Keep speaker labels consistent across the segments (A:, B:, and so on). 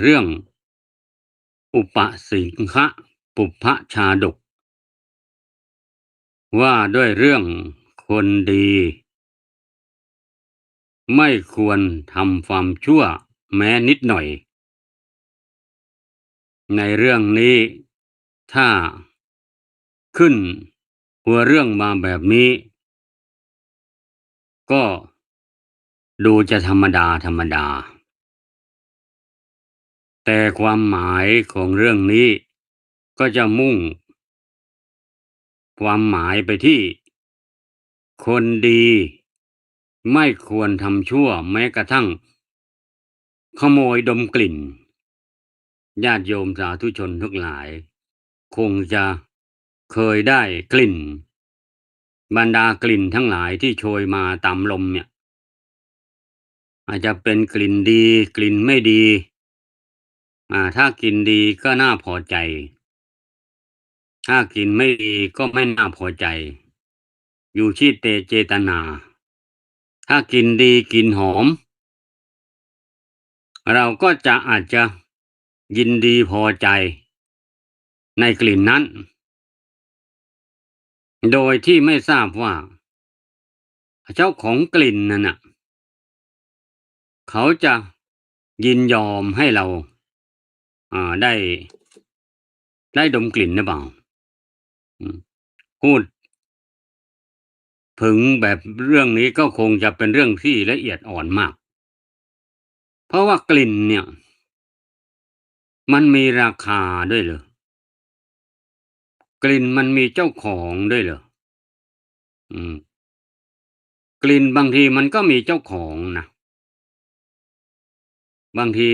A: เรื่องอุปสิงคะปุพพชาดกว่าด้วยเรื่องคนดีไม่ควรทำความชั่วแม้นิดหน่อยในเรื่องนี้ถ้าขึ้นหัวเรื่องมาแบบนี้ก็ดูจะธรรมดาธรรมดาแต่ความหมายของเรื่องนี้ก็จะมุ่งความหมายไปที่คนดีไม่ควรทำชั่วแม้กระทั่งขโมยดมกลิ่นญาติโยมสาธุชนทุกหลายคงจะเคยได้กลิ่นบรรดากลิ่นทั้งหลายที่โชยมาตามลมเนี่ยอาจจะเป็นกลิ่นดีกลิ่นไม่ดีถ้ากลิ่นดีก็น่าพอใจถ้ากลิ่นไม่ดีก็ไม่น่าพอใจอยู่ที่เจตนาถ้ากลิ่นดีกลิ่นหอมเราก็จะอาจจะยินดีพอใจในกลิ่นนั้นโดยที่ไม่ทราบว่าเจ้าของกลิ่นนั่นน่ะเขาจะยินยอมให้เราได้ดมกลิ่นหรือเปล่าอืมพูดถึงแบบเรื่องนี้ก็คงจะเป็นเรื่องที่ละเอียดอ่อนมากเพราะว่ากลิ่นเนี่ยมันมีราคาด้วยเหรอกลิ่นมันมีเจ้าของด้วยเหรออืมกลิ่นบางทีมันก็มีเจ้าของนะบางที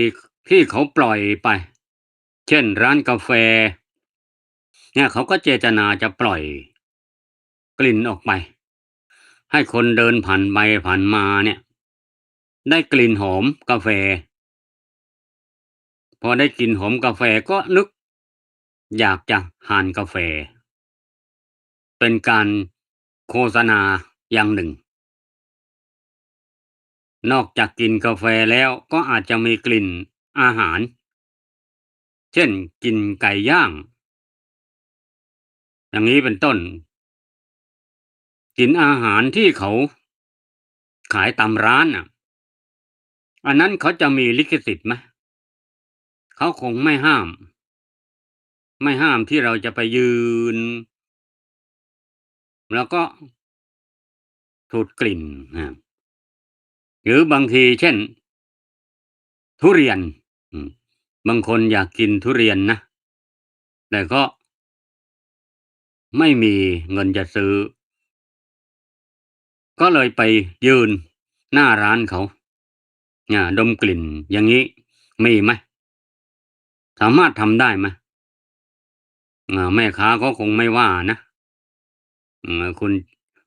A: ที่เขาปล่อยไปเช่นร้านกาแฟเนี่ยเขาก็เจตนาจะปล่อยกลิ่นออกไปให้คนเดินผ่านไปผ่านมาเนี่ยได้กลิ่นหอมกาแฟพอได้กลิ่นหอมกาแฟก็นึกอยากจะทานกาแฟเป็นการโฆษณาอย่างหนึ่งนอกจากกินกาแฟแล้วก็อาจจะมีกลิ่นอาหารเช่นกลิ่นไก่ย่างอย่างนี้เป็นต้นกลิ่นอาหารที่เขาขายตามร้านอันนั้นเขาจะมีลิขสิทธิ์ไหมเขาคงไม่ห้ามที่เราจะไปยืนแล้วก็สูดกลิ่นนะหรือบางทีเช่นทุเรียนอืมบางคนอยากกินทุเรียนนะแต่ก็ไม่มีเงินจะซื้อก็เลยไปยืนหน้าร้านเขาดมกลิ่นอย่างนี้มีไหมสามารถทำได้ไหมแม่ค้าก็คงไม่ว่านะคุณ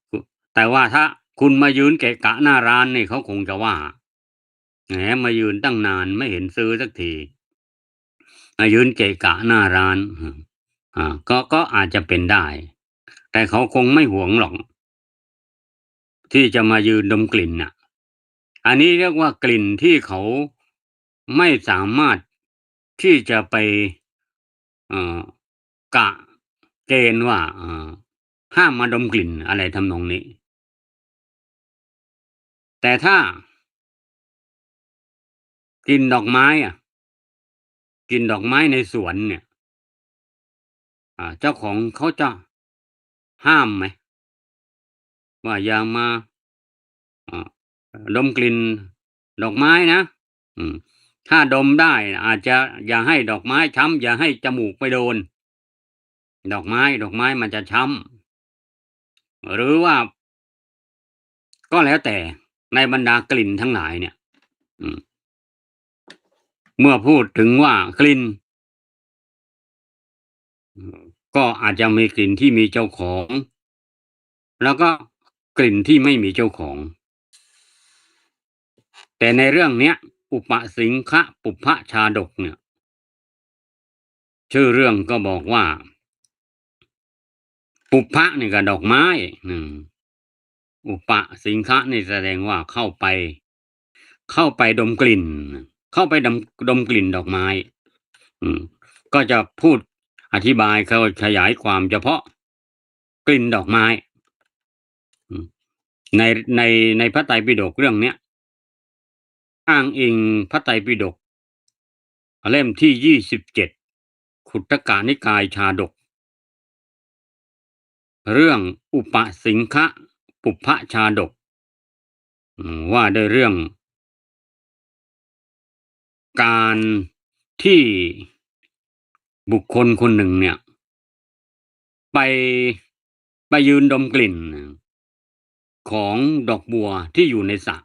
A: คุแต่ว่าถ้าคุณมายืนเกะกะหน้าร้านนี่เขาคงจะว่าแหมมายืนตั้งนานไม่เห็นซื้อสักทีมายืนเกะกะหน้าร้านก็อาจจะเป็นได้แต่เขาคงไม่หวงหรอกที่จะมายืนดมกลิ่นน่ะอันนี้เรียกว่ากลิ่นที่เขาไม่สามารถที่จะไปเอ่อกะเกณฑ์ว่าห้ามมาดมกลิ่นอะไรทำนองนี้แต่ถ้ากลิ่นดอกไม้กลิ่นดอกไม้ในสวนเนี่ยเจ้าของเขาจะห้ามไหมว่าอย่ามาอ่าดมกลิ่นดอกไม้นะอืมถ้าดมได้อาจจะอย่าให้ดอกไม้ช้ำอย่าให้จมูกไปโดนดอกไม้มันจะช้ำหรือว่าก็แล้วแต่ในบรรดากลิ่นทั้งหลายเนี่ยอืมเมื่อพูดถึงว่ากลิ่นอืมก็อาจจะมีกลิ่นที่มีเจ้าของแล้วก็กลิ่นที่ไม่มีเจ้าของแต่ในเรื่องเนี้ยอุปสิงคะปุพพชาดกเนี่ยชื่อเรื่องก็บอกว่าปุพพะนี่ก็ดอกไม้อืมอุปสิงคะนี่แสดงว่าเข้าไปดมกลิ่น เข้าไปดมกลิ่นดอกไม้อืมก็จะพูดอธิบายเขาขยายความเฉพาะกลิ่นดอกไม้อืมในในในพระไตรปิฎกเรื่องเนี้ยอ้างอิงพระไตรปิฎกเล่มที่27ขุทกนิกายชาดกเรื่องอุปสิงคะปุพพชาดกว่าด้วยเรื่องการที่บุคคลคนหนึ่งเนี่ยไปไปยืนดมกลิ่นของดอกบัวที่อยู่ในสระ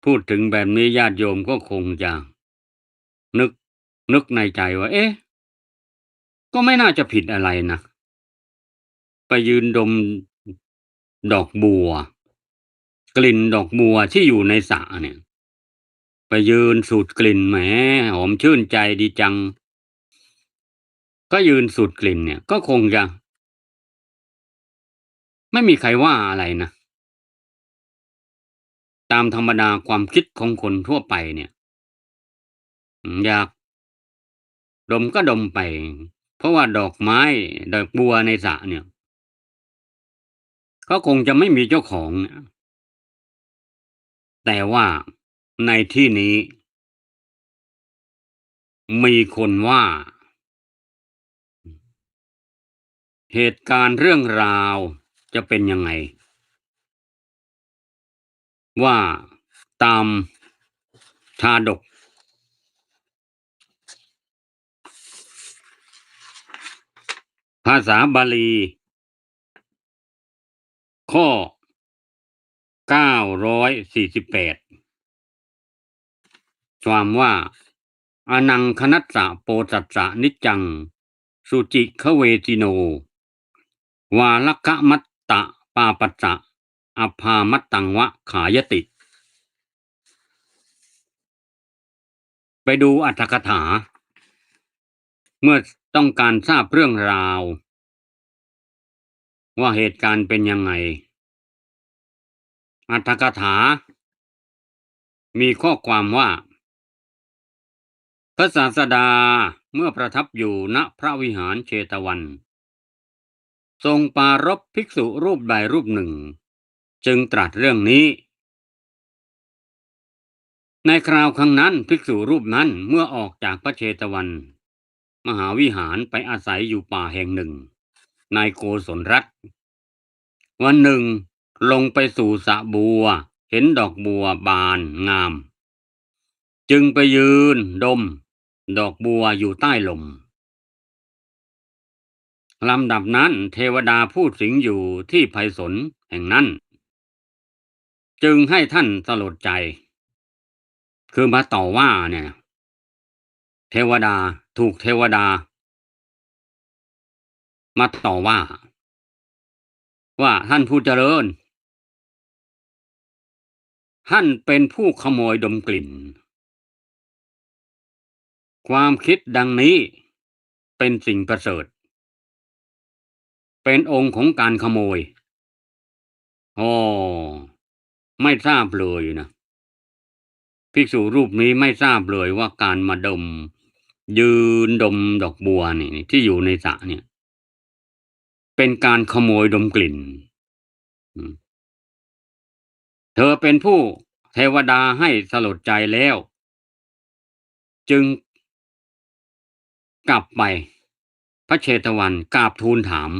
A: พูดถึงแบบนี้ญาติโยมก็คงจะนึกนึกในใจว่าเอ๊ะก็ไม่น่าจะผิดอะไรนะไปยืนดมดอกบัวกลิ่นดอกบัวที่อยู่ในสระเนี่ยไปยืนสูดกลิ่นแหมหอมชื่นใจดีจังก็ยืนสูดกลิ่นเนี่ยก็คงจะไม่มีใครว่าอะไรนะตามธรรมดาความคิดของคนทั่วไปเนี่ยอยากดมก็ดมไปเพราะว่าดอกไม้ดอกบัวในสระเนี่ยก็คงจะไม่มีเจ้าของนะแต่ว่าในที่นี้มีคนว่าเหตุการณ์เรื่องราวจะเป็นยังไงว่าตามชาดกภาษาบาลีข้อ948ความว่าอนังคนัสสะโปสัสสะนิจจังสุจิขเวทิโนวาลกะมัตตะปาปัสสะอภามัตตังวะขายติไปดูอรรถกถาเมื่อต้องการทราบเรื่องราวว่าเหตุการณ์เป็นยังไงอรรถกถามีข้อความว่าพระศาสดาเมื่อประทับอยู่ณพระวิหารเชตวันทรงปรารภภิกษุรูปใดรูปหนึ่งจึงตรัสเรื่องนี้ในคราวครั้งนั้นภิกษุรูปนั้นเมื่อออกจากพระเชตวันมหาวิหารไปอาศัยอยู่ป่าแห่งหนึ่งในโกศลรัฐวันหนึ่งลงไปสู่สระบัวเห็นดอกบัวบานงามจึงไปยืนดมดอกบัวอยู่ใต้ลมลำดับนั้นเทวดาผู้สิงอยู่ที่ไพศาลแห่งนั้นจึงให้ท่านสลดใจคือมาต่อว่าเนี่ยเทวดาถูกเทวดามาต่อว่าท่านผู้เจริญท่านเป็นผู้ขโมยดมกลิ่นความคิดดังนี้เป็นสิ่งประเสริฐเป็นองค์ของการขโมยอ๋อไม่ทราบเลยนะภิกษุรูปนี้ไม่ทราบเลยว่าการมายืนดมดอกบัวนี่ที่อยู่ในสระเนี่ยเป็นการขโมยดมกลิ่นเธอเป็นผู้เทวดาให้สลดใจแล้วจึงกลับไปพระเชตวันกราบทูลถาม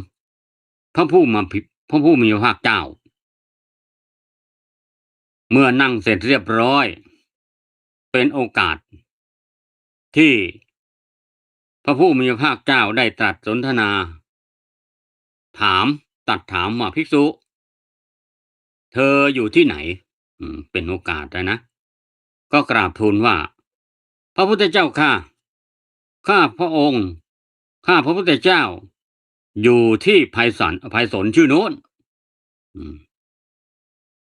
A: พระผู้มีพระภาคเจ้าเมื่อนั่งเสร็จเรียบร้อยเป็นโอกาสที่พระผู้มีพระภาคเจ้าได้ตรัสสนทนาตัดถามว่าภิกษุเธออยู่ที่ไหนเป็นโอกาสนะก็กราบทูลว่าพระพุทธเจ้าข้าพระองค์ข้าพระพุทธเจ้าอยู่ที่ไพศาลชื่อโน้น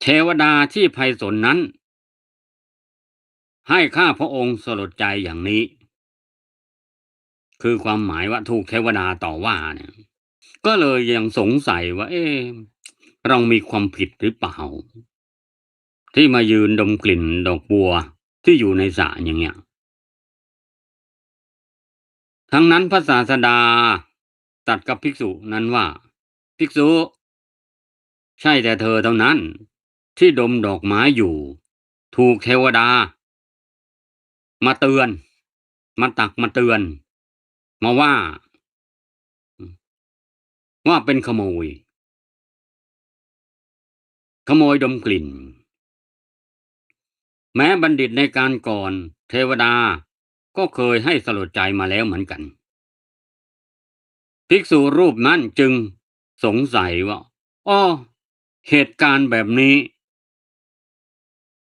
A: เทวดาที่ไพศาลนั้นให้ข้าพระองค์สลดใจอย่างนี้คือความหมายว่าถูกเทวดาต่อว่าเนี่ยก็เลยยังสงสัยว่าเรามีความผิดหรือเปล่า ที่มายืนดมกลิ่นดอกบัวที่อยู่ในสระอย่างเงี้ยทั้งนั้นพระศาสดาตรัสกับภิกษุนั้นว่าภิกษุใช่แต่เธอเท่านั้นที่ดมดอกไม้อยู่ถูกเทวดามาเตือนมาตักมาเตือนมาว่าเป็นขโมยดมกลิ่นแม้บัณฑิตในการก่อนเทวดาก็เคยให้สลดใจมาแล้วเหมือนกันภิกษุรูปนั้นจึงสงสัยว่าอ้อเหตุการณ์แบบนี้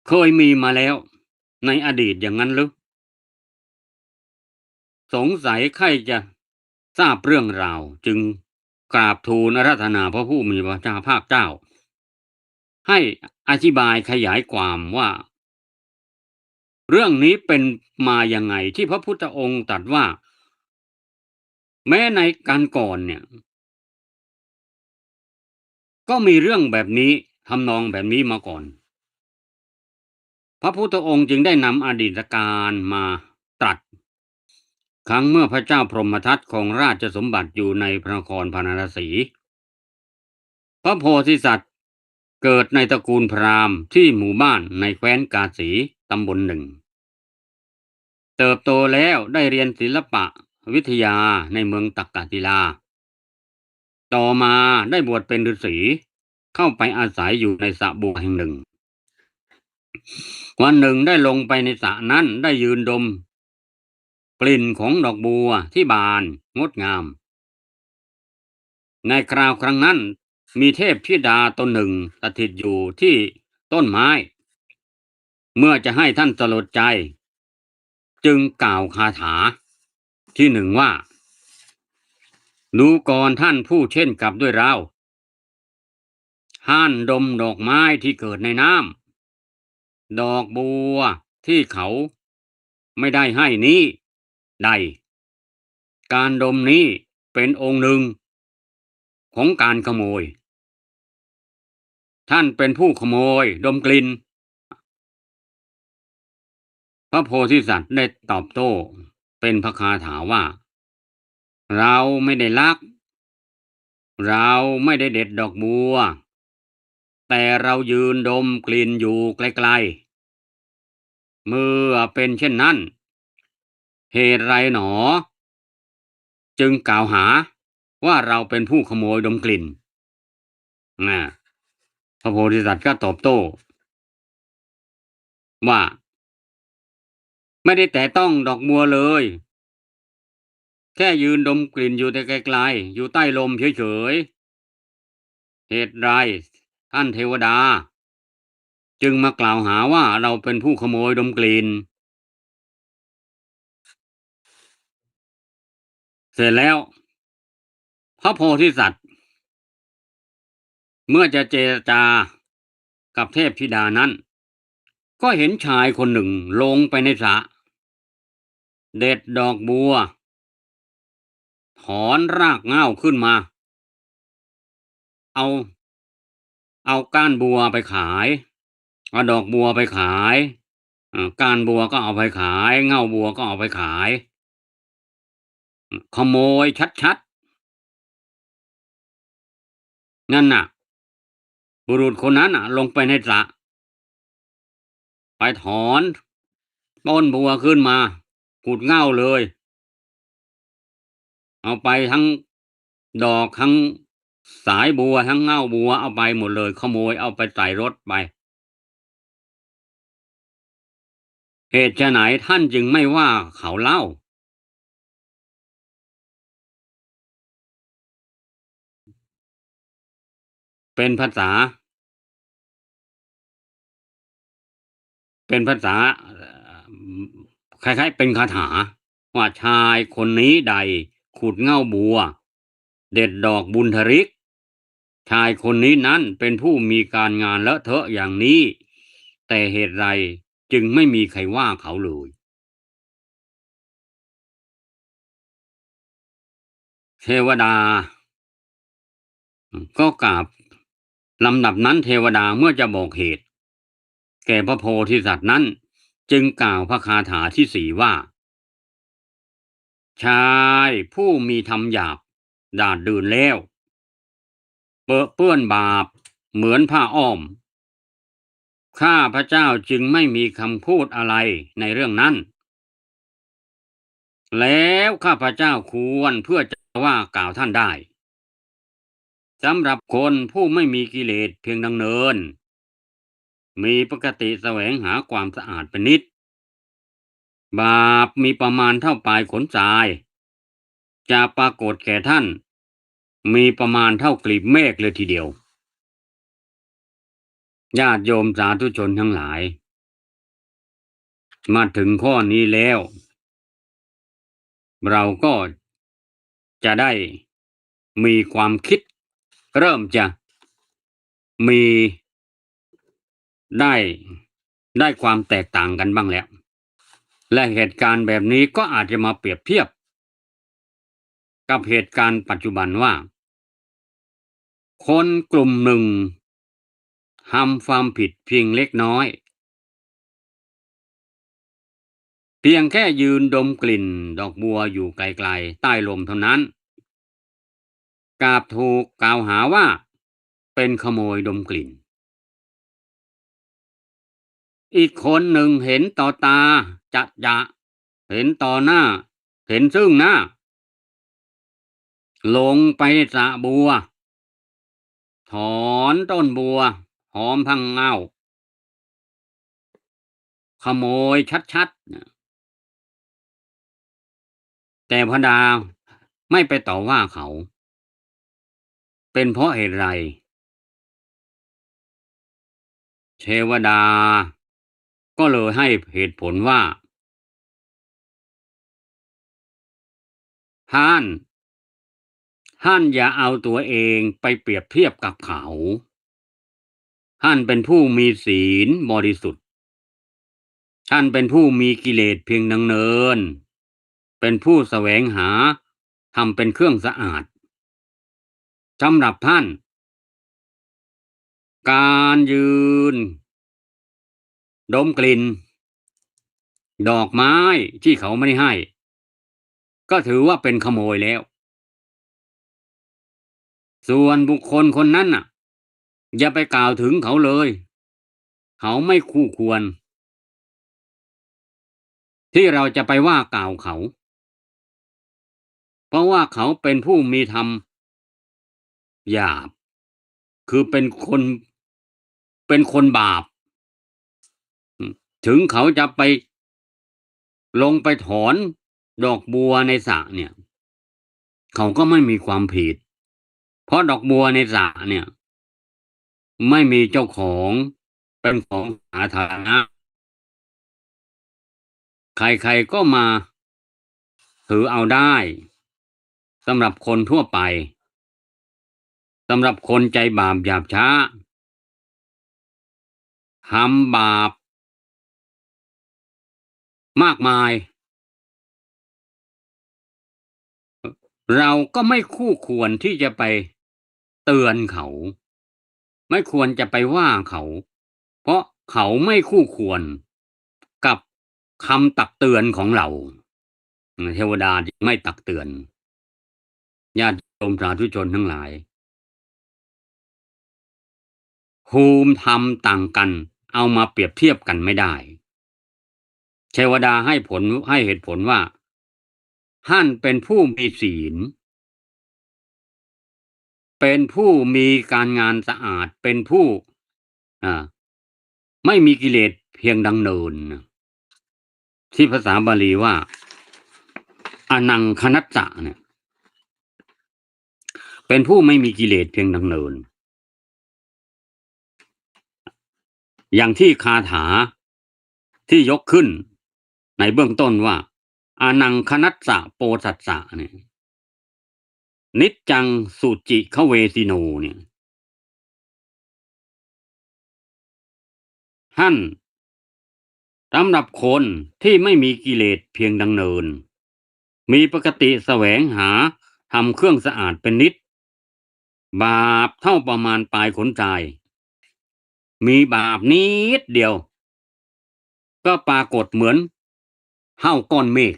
A: เคยมีมาแล้วในอดีตอย่างนั้นหรือสงสัยใครจะทราบเรื่องราวจึงกราบทูลอาราธนาพระผู้มีพระภาคเจ้าให้อธิบายขยายความว่าเรื่องนี้เป็นมายังไงที่พระพุทธองค์ตรัสว่าแม้ในการก่อนเนี่ยก็มีเรื่องแบบนี้ทำนองแบบนี้มาก่อนพระพุทธองค์จึงได้นำอดีตการมาตรัสครั้งเมื่อพระเจ้าพรหมทัตของราชสมบัติอยู่ในพระนครพาราณสีพระโพธิสัตว์เกิดในตระกูลพราหมณ์ที่หมู่บ้านในแคว้นกาสีตำบลหนึ่งเติบโตแล้วได้เรียนศิลปะวิทยาในเมืองตักกศิลาต่อมาได้บวชเป็นฤาษีเข้าไปอาศัยอยู่ในสระบัวแห่งหนึ่งวันหนึ่งได้ลงไปในสระนั้นได้ยืนดมกลิ่นของดอกบัวที่บานงดงามในคราวครั้งนั้นมีเทพธิดาตนหนึ่งสถิตอยู่ที่ต้นไม้เมื่อจะให้ท่านสลดใจจึงกล่าวคาถาที่หนึ่งว่าดูก่อนท่านผู้เช่นกับด้วยเราห้านดมดอกไม้ที่เกิดในน้ำดอกบัวที่เขาไม่ได้ให้นี้ใดการดมนี้เป็นองค์หนึ่งของการขโมยท่านเป็นผู้ขโมยดมกลิ่นพระโพธิสัตว์ได้ตอบโต้เป็นพระคาถาว่าเราไม่ได้ลักเราไม่ได้เด็ดดอกบัวแต่เรายืนดมกลิ่นอยู่ไกลๆเมื่อเป็นเช่นนั้นเหตุไรหนอจึงกล่าวหาว่าเราเป็นผู้ขโมยดมกลิ่นนะพระโพธิสัตว์ก็ตอบโต้ว่าไม่ได้แตะต้องดอกบัวเลยแค่ยืนดมกลิ่นอยู่แต่ไกลๆอยู่ใต้ลมเฉยๆเหตุไรท่านเทวดาจึงมากล่าวหาว่าเราเป็นผู้ขโมยดมกลิ่นเสร็จแล้วพระโพธิสัตว์เมื่อจะเจรจากับเทพธิดานั้นก็เห็นชายคนหนึ่งลงไปในสระเด็ดดอกบัวถอนรากเหง้าขึ้นมาเอาเอาก้านบัวไปขายเอาดอกบัวไปขายก้านบัวก็เอาไปขายเหง้าบัวก็เอาไปขายขโมยชัดๆนั่นน่ะบุรุษคนนั้นน่ะลงไปในสระไปถอนต้นบัวขึ้นมาขุดเหง้าเลยเอาไปทั้งดอกทั้งสายบัวทั้งเหง้าบัวเอาไปหมดเลยขโมยเอาไปใส่รถไปเหตุไฉนท่านจึงไม่ว่าเขาเล่าเป็นภาษาเป็นภาษาคล้ายๆเป็นคาถาว่าชายคนนี้ใดขุดเหง้าบัวเด็ดดอกบุญทริกชายคนนี้นั้นเป็นผู้มีการงานเลอะเทอะอย่างนี้แต่เหตุไรจึงไม่มีใครว่าเขาเลยเทวดาก็กราบลำดับนั้นเทวดาเมื่อจะบอกเหตุ แก่พระโพธิสัตว์นั้นจึงกล่าวพระคาถาที่สี่ว่าชายผู้มีธรรมหยาบดาดดื่นแล้วเปื้อนบาปเหมือนผ้าอ้อมข้าพระเจ้าจึงไม่มีคำพูดอะไรในเรื่องนั้นแล้วข้าพระเจ้าควรเพื่อจะว่ากล่าวท่านได้สำหรับคนผู้ไม่มีกิเลสเพียงดังเนินมีปกติแสวงหาความสะอาดเป็นนิดบาปมีประมาณเท่าปลายขนทรายจะปรากฏแก่ท่านมีประมาณเท่ากลีบเมฆเลยทีเดียวญาติโยมสาธุชนทั้งหลายมาถึงข้อนี้แล้วเราก็จะได้มีความคิดเริ่มจะมีได้ได้ความแตกต่างกันบ้างแล้วและเหตุการณ์แบบนี้ก็อาจจะมาเปรียบเทียบกับเหตุการณ์ปัจจุบันว่าคนกลุ่มหนึ่งทำความผิดเพียงเล็กน้อยเพียงแค่ยืนดมกลิ่นดอกบัวอยู่ไกลๆใต้ลมเท่านั้นกลับถูกกล่าวหาว่าเป็นขโมยดมกลิ่นอีกคนหนึ่งเห็นต่อตาจะเห็นต่อหน้าเห็นซึ่งหน้าลงไปในสระบัวถอนต้นบัวหอมพังเงาขโมยชัดๆแต่พระดาไม่ไปต่อว่าเขาเป็นเพราะเหตุไรเทวดาก็เลยให้เหตุผลว่าท่านอย่าเอาตัวเองไปเปรียบเทียบกับเขาท่านเป็นผู้มีศีลบริสุทธิ์ท่านเป็นผู้มีกิเลสเพียงดังเนินเป็นผู้แสวงหาทำเป็นเครื่องสะอาดสำหรับท่านการยืนดมกลิ่นดอกไม้ที่เขาไม่ได้ให้ก็ถือว่าเป็นขโมยแล้วส่วนบุคคลคนนั้นน่ะอย่าไปกล่าวถึงเขาเลยเขาไม่คู่ควรที่เราจะไปว่ากล่าวเขาเพราะว่าเขาเป็นผู้มีธรรมหยาบคือเป็นคนบาปถึงเขาจะไปลงไปถอนดอกบัวในสระเนี่ยเขาก็ไม่มีความผิดเพราะดอกบัวในสระเนี่ยไม่มีเจ้าของเป็นของสาธารณะใครๆก็มาถือเอาได้สำหรับคนทั่วไปสำหรับคนใจบาปหยาบช้าทำบาปมากมายเราก็ไม่คู่ควรที่จะไปเตือนเขาไม่ควรจะไปว่าเขาเพราะเขาไม่คู่ควรกับคำตักเตือนของเราเทวดาจึงไม่ตักเตือนญาติโยมสาธุชนทั้งหลายภูมิธรรมต่างกันเอามาเปรียบเทียบกันไม่ได้เทวดาให้เหตุผลว่าท่านเป็นผู้มีศีลเป็นผู้มีการงานสะอาดเป็นผู้อ่าไม่มีกิเลสเพียงดังเนินที่ภาษาบาลีว่าอนังคนัสสะเนี่ยเป็นผู้ไม่มีกิเลสเพียงดังเนินอย่างที่คาถาที่ยกขึ้นในเบื้องต้นว่าอานังคนัสสะโปสัสสะเนี่ยนิจจังสุจิขเวสิโนเนี่ยท่านสำหรับคนที่ไม่มีกิเลสเพียงดังเนินมีปกติแสวงหาทำเครื่องสะอาดเป็นนิดบาปเท่าประมาณปลายขนทรายมีบาปนิดเดียว ก็ปรากฏเหมือนเห้าก้อนเมฆ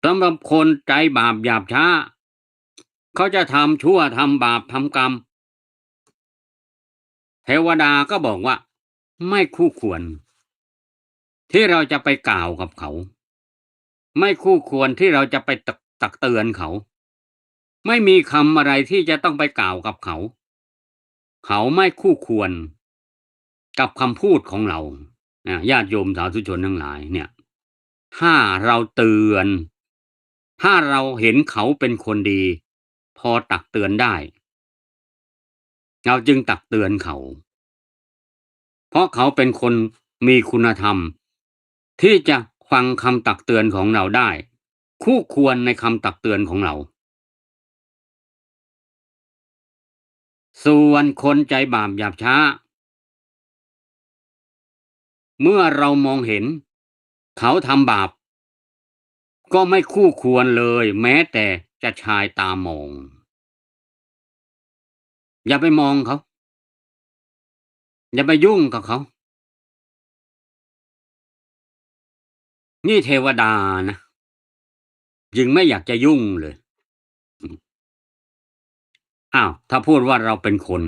A: สำหรับคนใจบาปหยาบช้าเขาจะทำชั่วทำบาปทำกรรมเทวดาก็บอกว่าไม่คู่ควรที่เราจะไปกล่าวกับเขาไม่คู่ควรที่เราจะไปตักเตือนเขาไม่มีคำอะไรที่จะต้องไปกล่าวกับเขาเขาไม่คู่ควรกับคำพูดของเราญาติโยมสาธุชนทั้งหลายเนี่ยถ้าเราเตือนถ้าเราเห็นเขาเป็นคนดีพอตักเตือนได้เราจึงตักเตือนเขาเพราะเขาเป็นคนมีคุณธรรมที่จะฟังคำตักเตือนของเราได้คู่ควรในคำตักเตือนของเราส่วนคนใจบาปหยาบช้าเมื่อเรามองเห็นเขาทำบาปก็ไม่คู่ควรเลยแม้แต่จะชายตามองอย่าไปมองเขาอย่าไปยุ่งกับเขานี่เทวดานะจึงไม่อยากจะยุ่งเลยอ้าวถ้าพูดว่าเราเป็นคน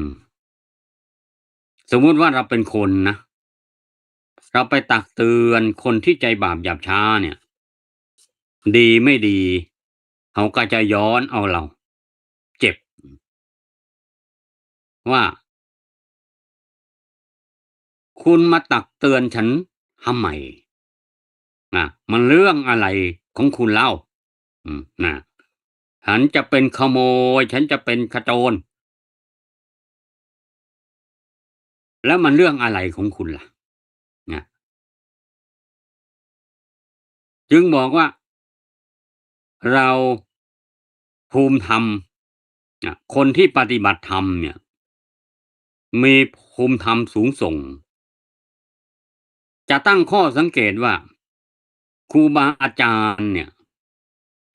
A: สมมุติว่าเราเป็นคนนะเราไปตักเตือนคนที่ใจบาปหยาบช้าเนี่ยดีไม่ดีเขาก็จะย้อนเอาเราเจ็บว่าคุณมาตักเตือนฉันทำไมมันเรื่องอะไรของคุณเล่านะฉันจะเป็นขโมยฉันจะเป็นขโจรแล้วมันเรื่องอะไรของคุณล่ะนะจึงบอกว่าเราภูมิธรรมคนที่ปฏิบัติธรรมเนี่ยมีภูมิธรรมสูงส่งจะตั้งข้อสังเกตว่าครูบาอาจารย์เนี่ย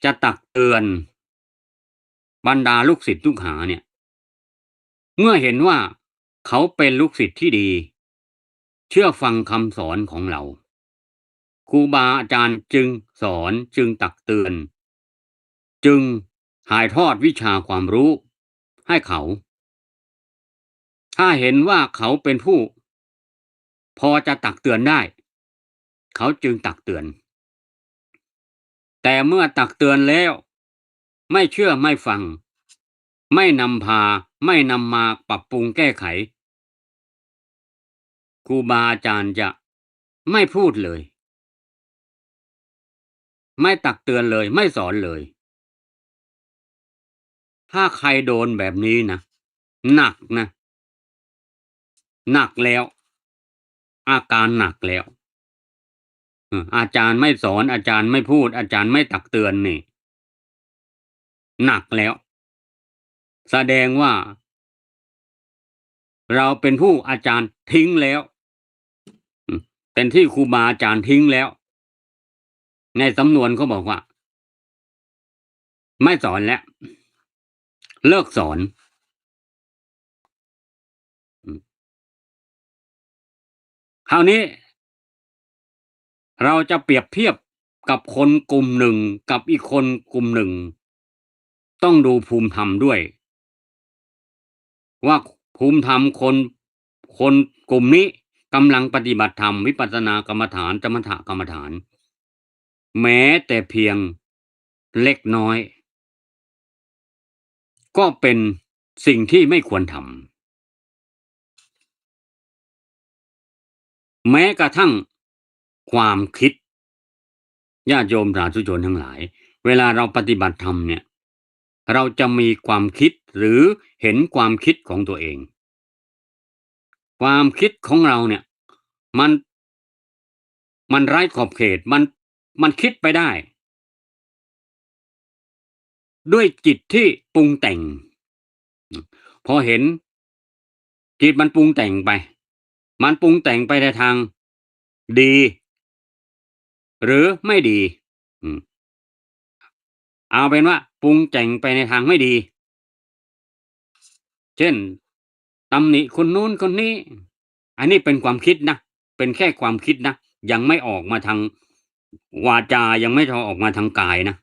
A: จะตักเตือนบรรดาลูกศิษย์ลูกหาเนี่ยเมื่อเห็นว่าเขาเป็นลูกศิษย์ที่ดีเชื่อฟังคำสอนของเราครูบาอาจารย์จึงสอนจึงตักเตือนจึงถ่ายทอดวิชาความรู้ให้เขาถ้าเห็นว่าเขาเป็นผู้พอจะตักเตือนได้เขาจึงตักเตือนแต่เมื่อตักเตือนแล้วไม่เชื่อไม่ฟังไม่นำพาไม่นำมาปรับปรุงแก้ไขครูบาอาจารย์จะไม่พูดเลยไม่ตักเตือนเลยไม่สอนเลยถ้าใครโดนแบบนี้นะหนักนะหนักแล้วอาการหนักแล้วอาจารย์ไม่สอนอาจารย์ไม่พูดอาจารย์ไม่ตักเตือนนี่หนักแล้วแสดงว่าเราเป็นผู้อาจารย์ทิ้งแล้วเป็นที่ครูบาอาจารย์ทิ้งแล้วในสำนวนเขาบอกว่าไม่สอนแล้วเลิกสอนคราวนี้เราจะเปรียบเทียบกับคนกลุ่มหนึ่งกับอีกคนกลุ่มหนึ่งต้องดูภูมิธรรมด้วยว่าภูมิธรรมคนกลุ่มนี้กำลังปฏิบัติธรรมวิปัสสนากรรมฐานสมถกรรมฐานแม้แต่เพียงเล็กน้อยก็เป็นสิ่งที่ไม่ควรทำแม้กระทั่งความคิดญาติโยมสาธุชนทั้งหลายเวลาเราปฏิบัติธรรมเนี่ยเราจะมีความคิดหรือเห็นความคิดของตัวเองความคิดของเราเนี่ยมันมันไร้ขอบเขตมันคิดไปได้ด้วยจิตที่ปรุงแต่งพอเห็นจิตมันปรุงแต่งไปมันปรุงแต่งไปในทางดีหรือไม่ดีอืมเอาเป็นว่าปรุงแต่งไปในทางไม่ดีเช่นตำหนิคนนู้นคนนี้ อันนี้เป็นความคิดนะเป็นแค่ความคิดนะยังไม่ออกมาทางวาจายังไม่ออกมาทางกายนะ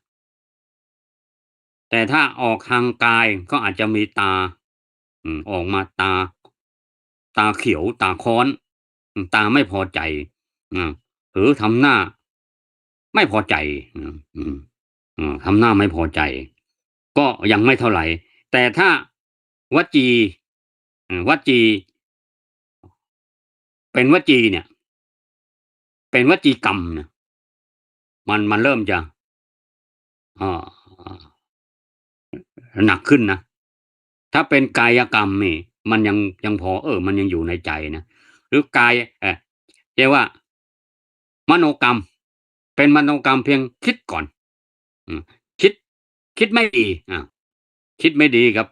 A: แต่ถ้าออกทางกายก็อาจจะมีตาออกมาตาเขียวตาค้อนตาไม่พอใจอาหรือทำหน้าไม่พอใจทำหน้าไม่พอใจก็ยังไม่เท่าไรแต่ถ้าวจีวจีเป็นวจีเนี่ยเป็นวจีกรรมเนี่ยมันเริ่มจะเอ่อหนักขึ้นนะ ถ้าเป็นกายกรรมนี่มันยังพอมันยังอยู่ในใจนะหรือกายเรียกว่ามโนกรรมเป็นมโนกรรมเพียงคิดก่อนอืมคิดคิดไม่ดีคิดไม่ดีกับ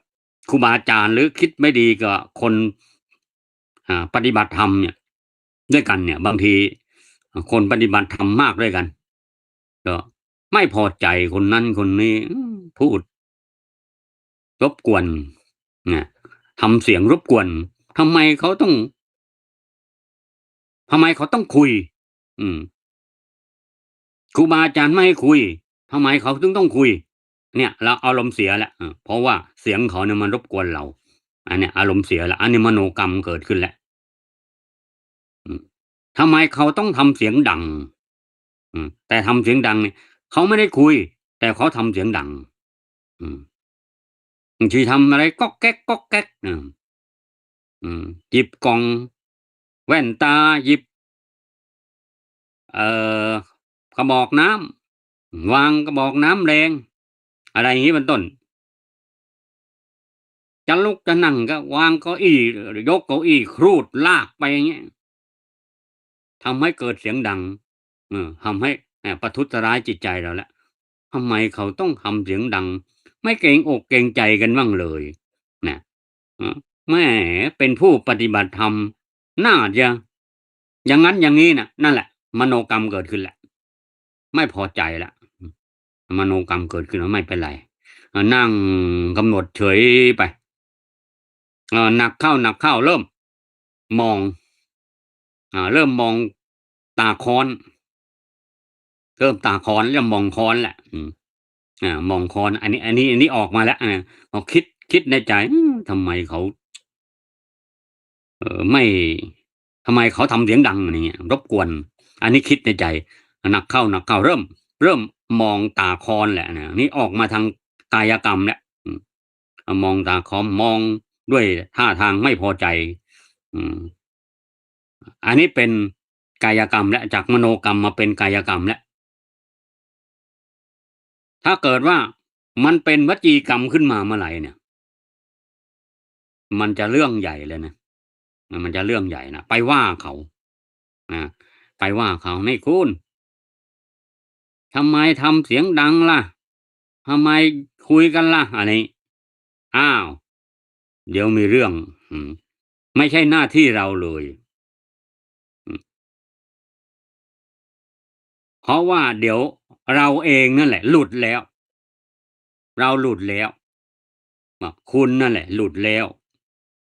A: ครูบาอาจารย์หรือคิดไม่ดีกับคนปฏิบัติธรรมเนี่ยด้วยกันเนี่ยบางทีคนปฏิบัติธรรมมากด้วยกันก็ไม่พอใจคนนั้นคนนี้พูดรบกวนเนี่ยทำเสียงรบกวนทำไมเขาต้อง ทำไมเขาต้องคุยอืมครูบาอาจารย์ไม่ให้คุยทำไมเขาถึงต้องคุยเนี่ยเราอารมณ์เสียแล้วเพราะว่าเสียงเขาเนี่ยมันรบกวนเราอันเนี้ยอารมณ์เสียแล้วอันนี้มโนกรรมเกิดขึ้นแล้วอืมทำไมเขาต้องทำเสียงดังแต่ทำเสียงดังเนี่ยเขาไม่ได้คุยแต่เขาทำเสียงดังอืมบางทีทำอะไรก๊อกแก๊กก๊อกแก๊กหยิบกล่องแว่นตาหยิบเอ่อกระบอกน้ำวางกระบอกน้ำแดงอะไรอย่างงี้เป็นต้น จะลุกจะนั่งก็วางเก้าอี้ยกเก้าอี้ครูดลากไปอย่างเงี้ยทำให้เกิดเสียงดังทำให้ประทุษร้ายจิตใจเราแล้วทำไมเขาต้องทำเสียงดังไม่เกรงอกเกรงใจกันบ้างเลยนะเออแหมเป็นผู้ปฏิบัติธรรมน่าจะอย่างงั้นอย่างงี้น่ะนั่นแหละมโนกรรมเกิดขึ้นแล้วไม่พอใจแล้วมโนกรรมเกิดขึ้นแล้วไม่เป็นไรนั่งกำหนดเฉยไปหนักเข้าเริ่มมอง เริ่มมองตาค้อนเริ่มตาค้อนเริ่มมองค้อนแหละมองค้อนอันนี้ออกมาแล้วพอคิดในใจทำไมเขาไม่ทำไมเขาทำเสียงดังอะไรเงี้ยรบกวนอันนี้คิดในใจหนักเข้าเริ่มมองตาค้อนแหละนะนี่ออกมาทางกายกรรมแล้วมองตาค้อนมองด้วยท่าทางไม่พอใจอืมอันนี้เป็นกายกรรมแล้วจากมโนกรรมมาเป็นกายกรรมแล้ว ถ้าเกิดว่ามันเป็นวจีกรรมขึ้นมาเมื่อไหร่เนี่ยมันจะเรื่องใหญ่เลยนะมันจะเรื่องใหญ่นะไปว่าเขาอาไปว่าเขานี่คุณทำไมทำเสียงดังล่ะทำไมคุยกันล่ะอะไรอ้าวเดี๋ยวมีเรื่องอืมไม่ใช่หน้าที่เราเลยอืมเพราะว่าเดี๋ยวเราเองนั่นแหละหลุดแล้วเราหลุดแล้วคุณนั่นแหละหลุดแล้ว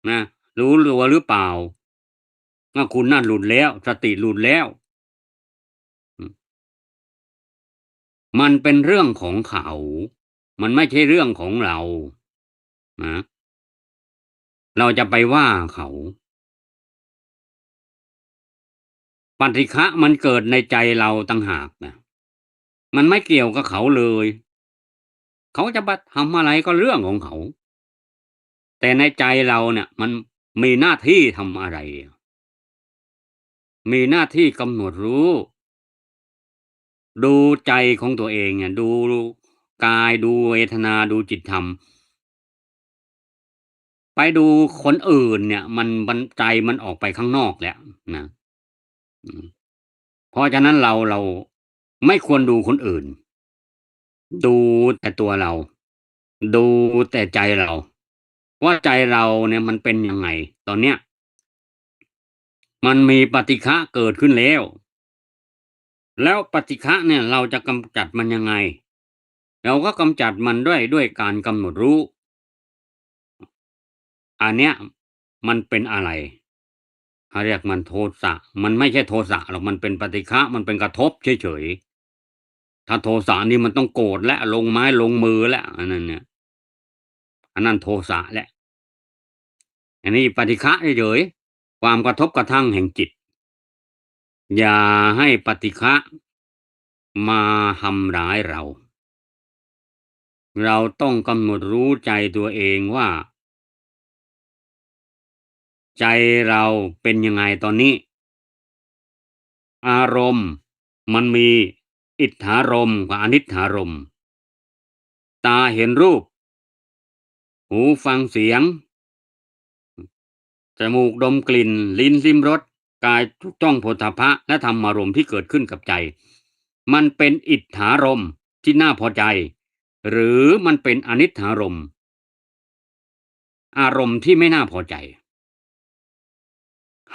A: นะรู้ตัวหรือเปล่าว่าคุณน่ะหลุดแล้วสติหลุดแล้วอืม มันเป็นเรื่องของเขา มันไม่ใช่เรื่องของเรานะเราจะไปว่าเขาปฏิฆะมันเกิดในใจเราต่างหากนะมันไม่เกี่ยวกับเขาเลย เขาจะมาทำอะไรก็เรื่องของเขา แต่ในใจเราเนี่ยมันมีหน้าที่ทำอะไร มีหน้าที่กำหนดรู้ ดูใจของตัวเองเนี่ยดูกายดูเวทนาดูจิตธรรม ไปดูคนอื่นเนี่ยมันใจมันออกไปข้างนอกแล้วนะอืม เพราะฉะนั้นเราไม่ควรดูคนอื่นดูแต่ตัวเราดูแต่ใจเราว่าใจเราเนี่ยมันเป็นยังไงตอนเนี้ยมันมีปฏิฆะเกิดขึ้นแล้วปฏิฆะเนี่ยเราจะกำจัดมันยังไงเราก็กำจัดมันด้วยการกำหนดรู้อันเนี้ยมันเป็นอะไร เขาเรียกมันโทสะมันไม่ใช่โทสะหรอกมันเป็นปฏิฆะมันเป็นกระทบเฉยๆถ้าโทสะนี่มันต้องโกรธแล้วลงไม้ลงมือแล้วอันนั้นเนี่ยอันนั้นโทสะแล้วอันนี้ปฏิฆะเฉยๆความกระทบกระทั่งแห่งจิตอย่าให้ปฏิฆะมาทำร้ายเราเราต้องกำหนดรู้ใจตัวเองว่าใจเราเป็นยังไงตอนนี้อารมณ์มันมีอิทธารมณ์กับอนิทธารมณ์ตาเห็นรูปหูฟังเสียงจมูกดมกลิ่นลิ้นลิ้มรสกายถูกต้องโผฏฐัพพะและธรรมารมณ์ที่เกิดขึ้นกับใจมันเป็นอิทธารมณ์ที่น่าพอใจหรือมันเป็นอนิทธารมณ์อารมณ์ที่ไม่น่าพอใจ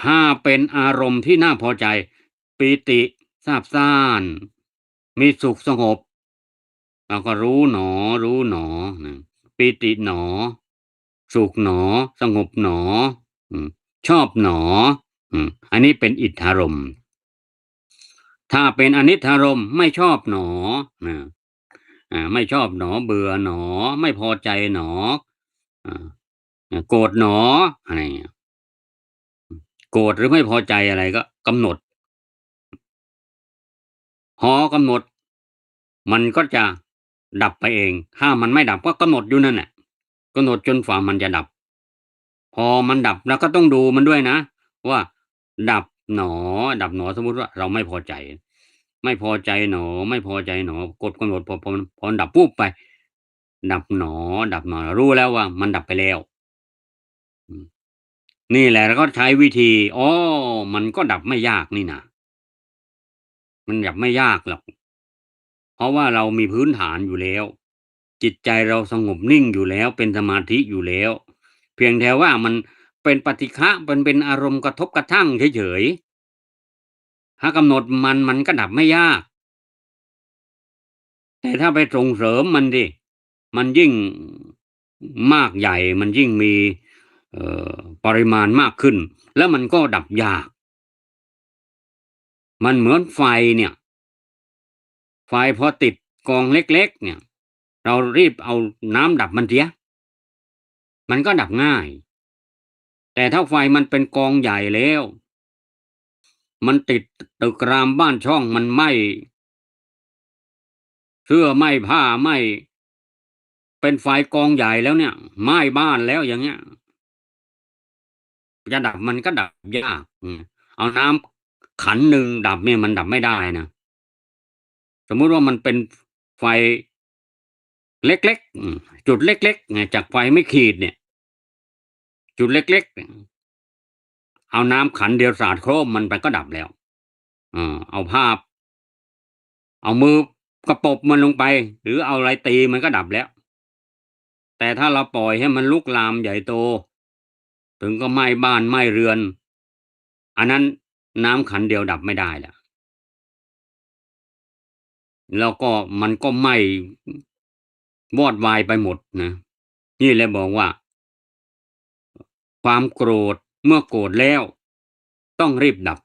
A: ถ้าเป็นอารมณ์ที่น่าพอใจปีติซาบซ่านมีสุขสงบเราก็รู้หนอรู้หนอนะปีติหนอสุขหนอสงบหนออืมชอบหนออันนี้เป็นอิทธารมณ์ถ้าเป็นอนิทธารมณ์ไม่ชอบหนอนะไม่ชอบหนอเบื่อหนอไม่พอใจหนออ่าโกรธหนออะไรเงี้ยโกรธหรือไม่พอใจอะไรก็กำหนดพอกำหนดมันก็จะดับไปเองถ้ามันไม่ดับก็กำหนดอยู่นั่นแหละกำหนดจนฝ่ามันจะดับพอมันดับเราก็ต้องดูมันด้วยนะว่าดับหนอดับหนอสมมุติว่าเราไม่พอใจไม่พอใจหนอไม่พอใจหนอกดกำหนดพอมันดับปุ๊บไปดับหนอดับหนอรู้แล้วว่ามันดับไปแล้วอืมนี่แหละเราก็ใช้วิธีอ๋อมันก็ดับไม่ยากนี่นะมันดับไม่ยากหรอกเพราะว่าเรามีพื้นฐานอยู่แล้วจิตใจเราสงบนิ่งอยู่แล้วเป็นสมาธิอยู่แล้วเพียงแต่ว่ามันเป็นปฏิฆะมันเป็นอารมณ์กระทบกระทั่งเฉยๆถ้ากำหนดมันก็ดับไม่ยากแต่ถ้าไปส่งเสริมมันสิมันยิ่งมากใหญ่มันยิ่งมีเอ่อปริมาณมากขึ้นแล้วมันก็ดับยากมันเหมือนไฟเนี่ยไฟพอติดกองเล็กๆเนี่ยเรารีบเอาน้ำดับมันเสียมันก็ดับง่ายแต่ถ้าไฟมันเป็นกองใหญ่แล้วมันติดตึกรามบ้านช่องมันไหม้เสื้อไหม้ผ้าไหม้เป็นไฟกองใหญ่แล้วเนี่ยไหม้บ้านแล้วอย่างเงี้ยจะดับมันก็ดับยากเอาน้ำขันหนึ่งดับเนี่ยมันดับไม่ได้นะสมมุติว่ามันเป็นไฟเล็กๆจุดเล็กๆไงจากไฟไม่ขีดเนี่ยจุดเล็กๆเนี่ยเอาน้ำขันเดียวสาดโครมมันไปก็ดับแล้วเอาผ้าเอามือกระปบมันลงไปหรือเอาอะไรตีมันก็ดับแล้วแต่ถ้าเราปล่อยให้มันลุกลามใหญ่โตถึงก็ไหม้บ้านไหม้เรือนอันนั้นน้ำขันเดียวดับไม่ได้แล้วแล้วก็มันก็ไหม้วอดวายไปหมดนะนี่แหละบอกว่าความโกรธเมื่อโกรธแล้วต้องรีบดับ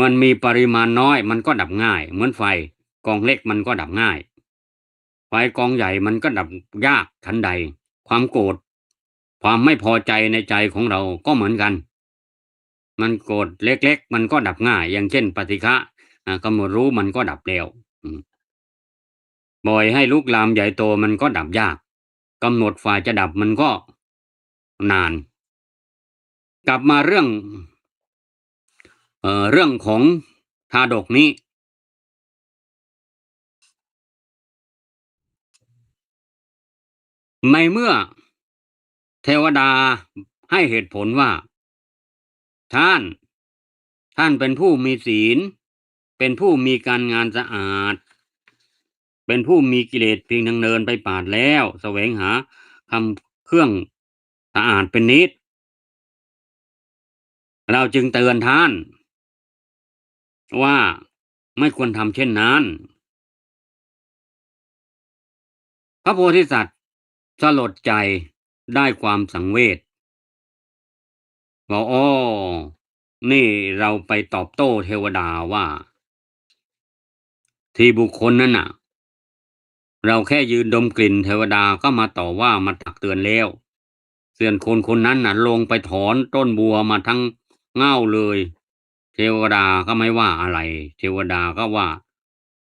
A: มันมีปริมาณน้อยมันก็ดับง่ายเหมือนไฟกองเล็กมันก็ดับง่ายไฟกองใหญ่มันก็ดับยากทันใดความโกรธความไม่พอใจในใจของเราก็เหมือนกันมันโกรธเล็กๆมันก็ดับง่ายอย่างเช่นปฏิฆะกำหนดรู้มันก็ดับแล้วอืมปล่อยให้ลุกลามใหญ่โตมันก็ดับยากกำหนดฝ่ายจะดับมันก็นานกลับมาเรื่องของทาดกนี้ในเมื่อเทวดาให้เหตุผลว่าท่านท่านเป็นผู้มีศีลเป็นผู้มีการงานสะอาดเป็นผู้มีกิเลสเพียงทางเดินไปปาดแล้วแสวงหาทำเครื่องสะอาดเป็นนิดเราจึงเตือนท่านว่าไม่ควรทำเช่นนั้นพระโพธิสัตว์สลดใจได้ความสังเวช บอกอ้อนี่เราไปตอบโต้เทวดาว่าที่บุคคลนั้นน่ะเราแค่ยืนดมกลิ่นเทวดาก็มาต่อว่ามาตักเตือนแล้วส่วนคนคนนั้นน่ะลงไปถอนต้นบัวมาทั้งเง่าเลยเทวดาก็ไม่ว่าอะไรเทวดาก็ว่า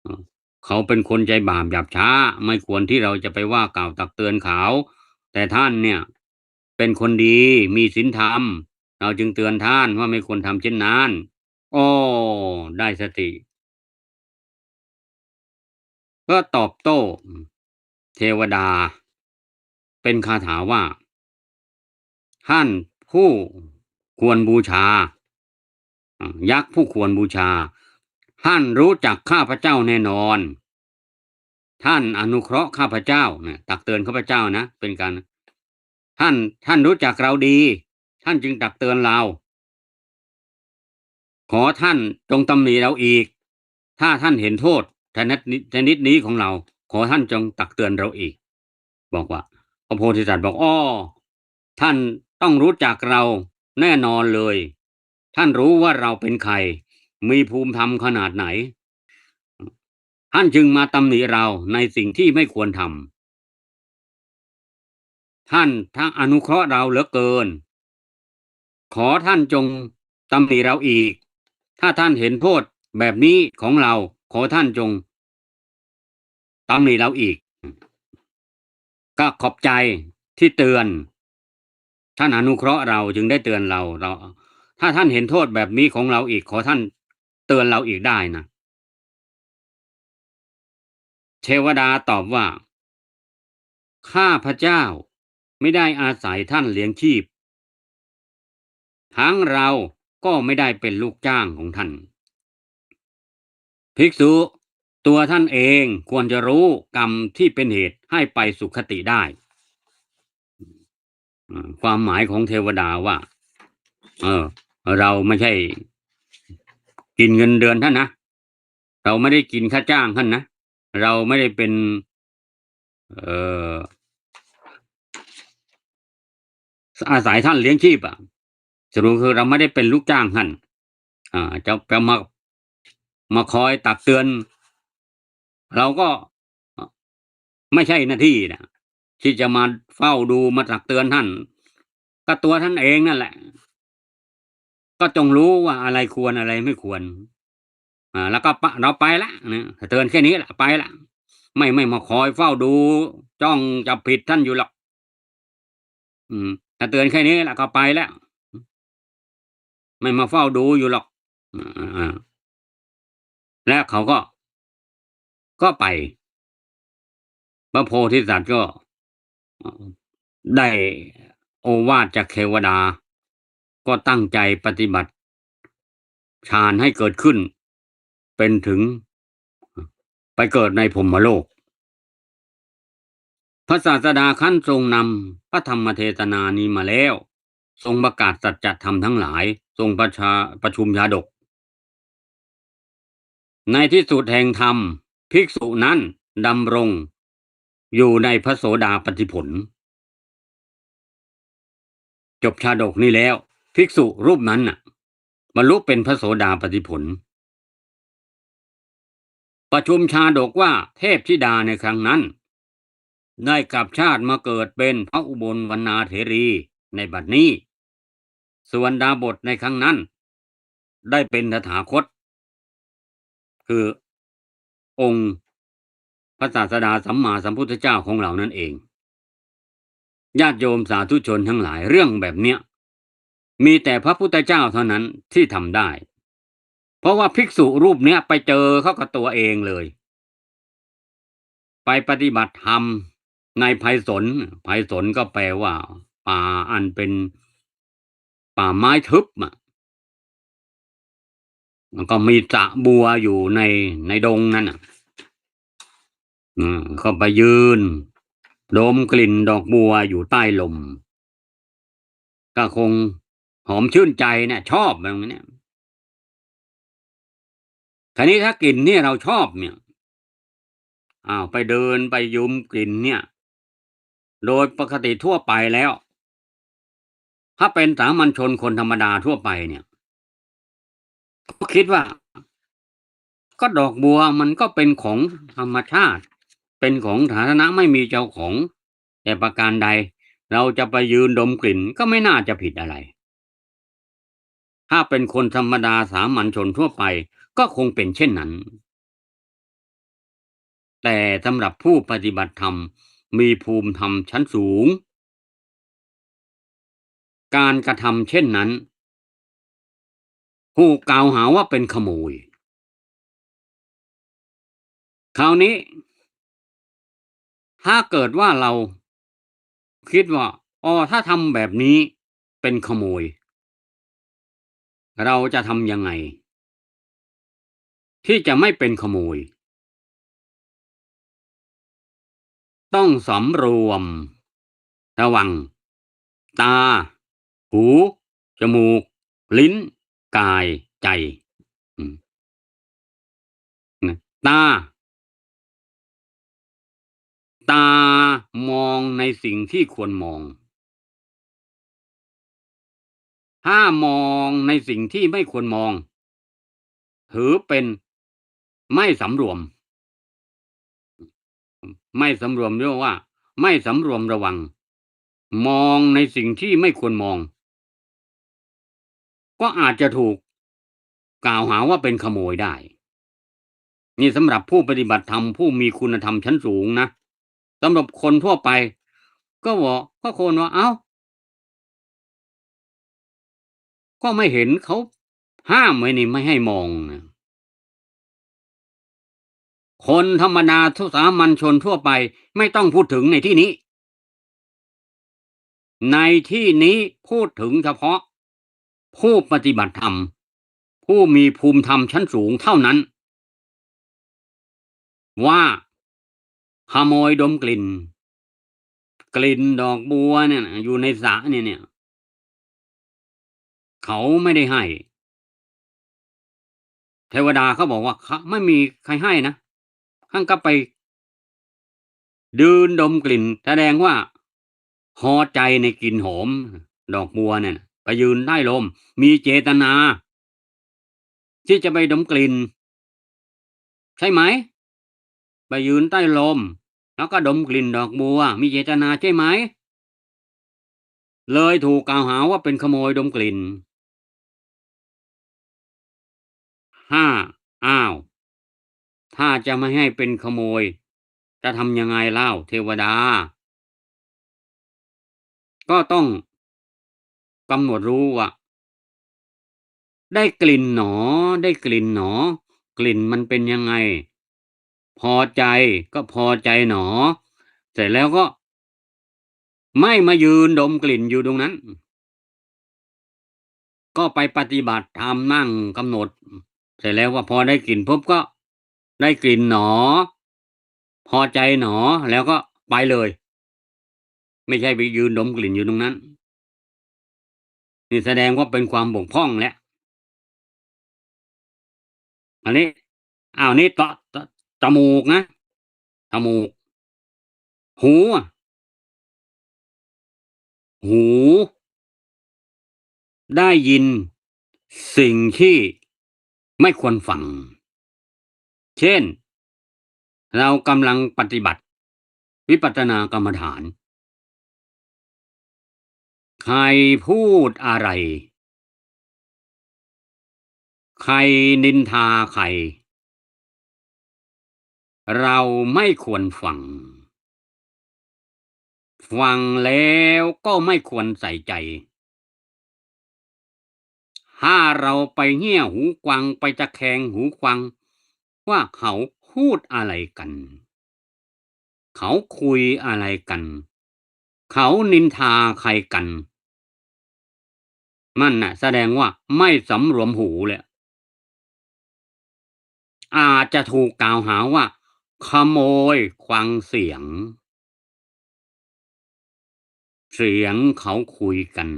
A: เออเขาเป็นคนใจบาปหยาบช้าไม่ควรที่เราจะไปว่ากล่าวตักเตือนเขาแต่ท่านเนี่ยเป็นคนดีมีศีลธรรมเราจึงเตือนท่านว่าไม่ควรทำเช่นนั้นอ้อได้สติก็ตอบโต้เทวดาเป็นคาถาว่าท่านผู้ควรบูชายักษ์ผู้ควรบูชาท่านรู้จักข้าพเจ้าแน่นอนท่านอนุเคราะห์ข้าพเจ้านะตักเตือนข้าพเจ้านะเป็นการท่านรู้จักเราดีท่านจึงตักเตือนเราขอท่านจงตำหนิเราอีกถ้าท่านเห็นโทษชนิดนี้ของเราขอท่านจงตักเตือนเราอีกบอกว่าพระโพธิสัตว์บอกอ้อท่านต้องรู้จักเราแน่นอนเลยท่านรู้ว่าเราเป็นใครมีภูมิธรรมขนาดไหนท่านจึงมาตำหนิเราในสิ่งที่ไม่ควรทำท่านทั้งอนุเคราะห์เราเหลือเกินขอท่านจงตำหนิเราอีกถ้าท่านเห็นโทษแบบนี้ของเราขอท่านจงตำหนิเราอีกก็ขอบใจที่เตือนท่านอนุเคราะห์เราจึงได้เตือนเราถ้าท่านเห็นโทษแบบนี้ของเราอีกขอท่านเตือนเราอีกได้นะเทวดาตอบว่าข้าพเจ้าไม่ได้อาศัยท่านเลี้ยงชีพทั้งเราก็ไม่ได้เป็นลูกจ้างของท่านภิกษุตัวท่านเองควรจะรู้กรรมที่เป็นเหตุให้ไปสุคติได้ความหมายของเทวดาว่าเออเราไม่ใช่กินเงินเดือนท่านนะเราไม่ได้กินค่าจ้างท่านนะเราไม่ได้เป็นเอ่ออาศัยท่านเลี้ยงชีพอะสรุปคือเราไม่ได้เป็นลูกจ้างท่านจะมาคอยตักเตือนเราก็ไม่ใช่หน้าที่นะที่จะมาเฝ้าดูมาตักเตือนท่านก็ตัวท่านเองนั่นแหละก็จงรู้ว่าอะไรควรอะไรไม่ควรแล้วก็เราไปแล้วนะเตือนแค่นี้แหละไปแล้วไม่มาคอยเฝ้าดูจ้องจับผิดท่านอยู่หรอกถ้าเตือนแค่นี้แหละก็ไปแล้วไม่มาเฝ้าดูอยู่หรอกอาแล้วเขาก็ไปพระโพธิสัตว์ก็ได้โอวาทจากเทวดาก็ตั้งใจปฏิบัติฌานให้เกิดขึ้นเป็นถึงไปเกิดในพรหมโลกพระศาสดาขั้นทรงนำพระธรรมเทศนานี้มาแล้วทรงประกาศสัจธรรมทั้งหลายทรงประชุมชาดกในที่สุดแห่งธรรมภิกษุนั้นดำรงอยู่ในพระโสดาปัตติผลจบชาดกนี้แล้วภิกษุรูปนั้นน่ะบรรลุเป็นพระโสดาปัตติผลประชุมชาดกว่าเทพธิดาในครั้งนั้นได้กลับชาติมาเกิดเป็นพระอุบลวรรณาเถรีในบัดนี้ส่วนดาบทในครั้งนั้นได้เป็นตถาคตคือองค์พระศาสดาสัมมาสัมพุทธเจ้าของเรานั่นเองญาติโยมสาธุชนทั้งหลายเรื่องแบบเนี้ยมีแต่พระพุทธเจ้าเท่านั้นที่ทำได้เพราะว่าภิกษุรูปเนี้ยไปเจอเขากับตัวเองเลยไปปฏิบัติธรรมในไพศาลไพศาลก็แปลว่าป่าอันเป็นป่าไม้ทึบอะมันก็มีสระบัวอยู่ในดงนั่นน่ะก็ไปยืนดมกลิ่นดอกบัวอยู่ใต้ลมก็คงหอมชื่นใจเนี่ยชอบแบบนี้คราวนี้ถ้ากลิ่นเนี่ยเราชอบเนี่ยไปเดินไปยุมกลิ่นเนี่ยโดยปกติทั่วไปแล้ว ถ้าเป็นสามัญชนคนธรรมดาทั่วไปเนี่ยก็คิดว่าก็ดอกบัวมันก็เป็นของธรรมชาติเป็นของสาธารณะไม่มีเจ้าของแต่ประการใดเราจะไปยืนดมกลิ่นก็ไม่น่าจะผิดอะไรถ้าเป็นคนธรรมดาสามัญชนทั่วไปก็คงเป็นเช่นนั้นแต่สำหรับผู้ปฏิบัติธรรมมีภูมิธรรมชั้นสูงการกระทำเช่นนั้นถูกกล่าวหาว่าเป็นขโมยคราวนี้ถ้าเกิดว่าเราคิดว่าอ๋อถ้าทำแบบนี้เป็นขโมยเราจะทำยังไงที่จะไม่เป็นขโมยต้องสำรวมระวังตาหูจมูกลิ้นกายใจอืมนะตาตามองในสิ่งที่ควรมองถ้ามองในสิ่งที่ไม่ควรมองถือเป็นไม่สำรวมไม่สำรวมเรียกว่าไม่สำรวมระวังมองในสิ่งที่ไม่ควรมองก็อาจจะถูกกล่าวหาว่าเป็นขโมยได้นี่สำหรับผู้ปฏิบัติธรรมผู้มีคุณธรรมชั้นสูงนะสำหรับคนทั่วไปก็บอกก็คนว่าเอ้าก็ไม่เห็นเขาห้ามไว้นี่ไม่ให้มองนะคนธรรมดาทุสามัญชนทั่วไปไม่ต้องพูดถึงในที่นี้ในที่นี้พูดถึงเฉพาะผู้ปฏิบัติธรรมผู้มีภูมิธรรมชั้นสูงเท่านั้นว่าขโมยดมกลิ่นกลิ่นดอกบัวเนี่ยนะอยู่ในสระเนี่ยเขาไม่ได้ให้เทวดาเขาบอกว่าเขาไม่มีใครให้นะท่านก็ไปยืนดมกลิ่นแสดงว่าพอใจในกลิ่นหอมดอกบัวเนี่ยไปยืนใต้ลมมีเจตนาที่จะไปดมกลิ่นใช่ไหมไปยืนใต้ลมแล้วก็ดมกลิ่นดอกบัวมีเจตนาใช่ไหมเลยถูกกล่าวหาว่าเป็นขโมยดมกลิ่นห้าอ้าวถ้าจะไม่ให้เป็นขโมยจะทำยังไงเล่าเทวดาก็ต้องกำหนดรู้ว่าได้กลิ่นหนอได้กลิ่นหนอกลิ่นมันเป็นยังไงพอใจก็พอใจหนอเสร็จแล้วก็ไม่มายืนดมกลิ่นอยู่ตรงนั้นก็ไปปฏิบัติธรรมนั่งกำหนดเสร็จแล้วว่าพอได้กลิ่นปุ๊บก็ได้กลิ่นหนอพอใจหนอแล้วก็ไปเลยไม่ใช่ไปยืนดมกลิ่นอยู่ตรงนั้นนี่แสดงว่าเป็นความบกพร่องแล้วอันนี้อ้าวนี่จมูกนะจมูกหูอะหูได้ยินสิ่งที่ไม่ควรฟังเช่นเรากำลังปฏิบัติวิปัสสนากรรมฐานใครพูดอะไรใครนินทาใครเราไม่ควรฟังฟังแล้วก็ไม่ควรใส่ใจถ้าเราไปเงี่ยหูกวางไปจะแคงหูกวางว่าเขาพูดอะไรกันเขาคุยอะไรกันเขานินทาใครกันนั่นน่ะแสดงว่าไม่สำรวมหูเลยอาจจะถูกกล่าวหาว่าขโมยฟังเสียงเสียงเขาคุยกัน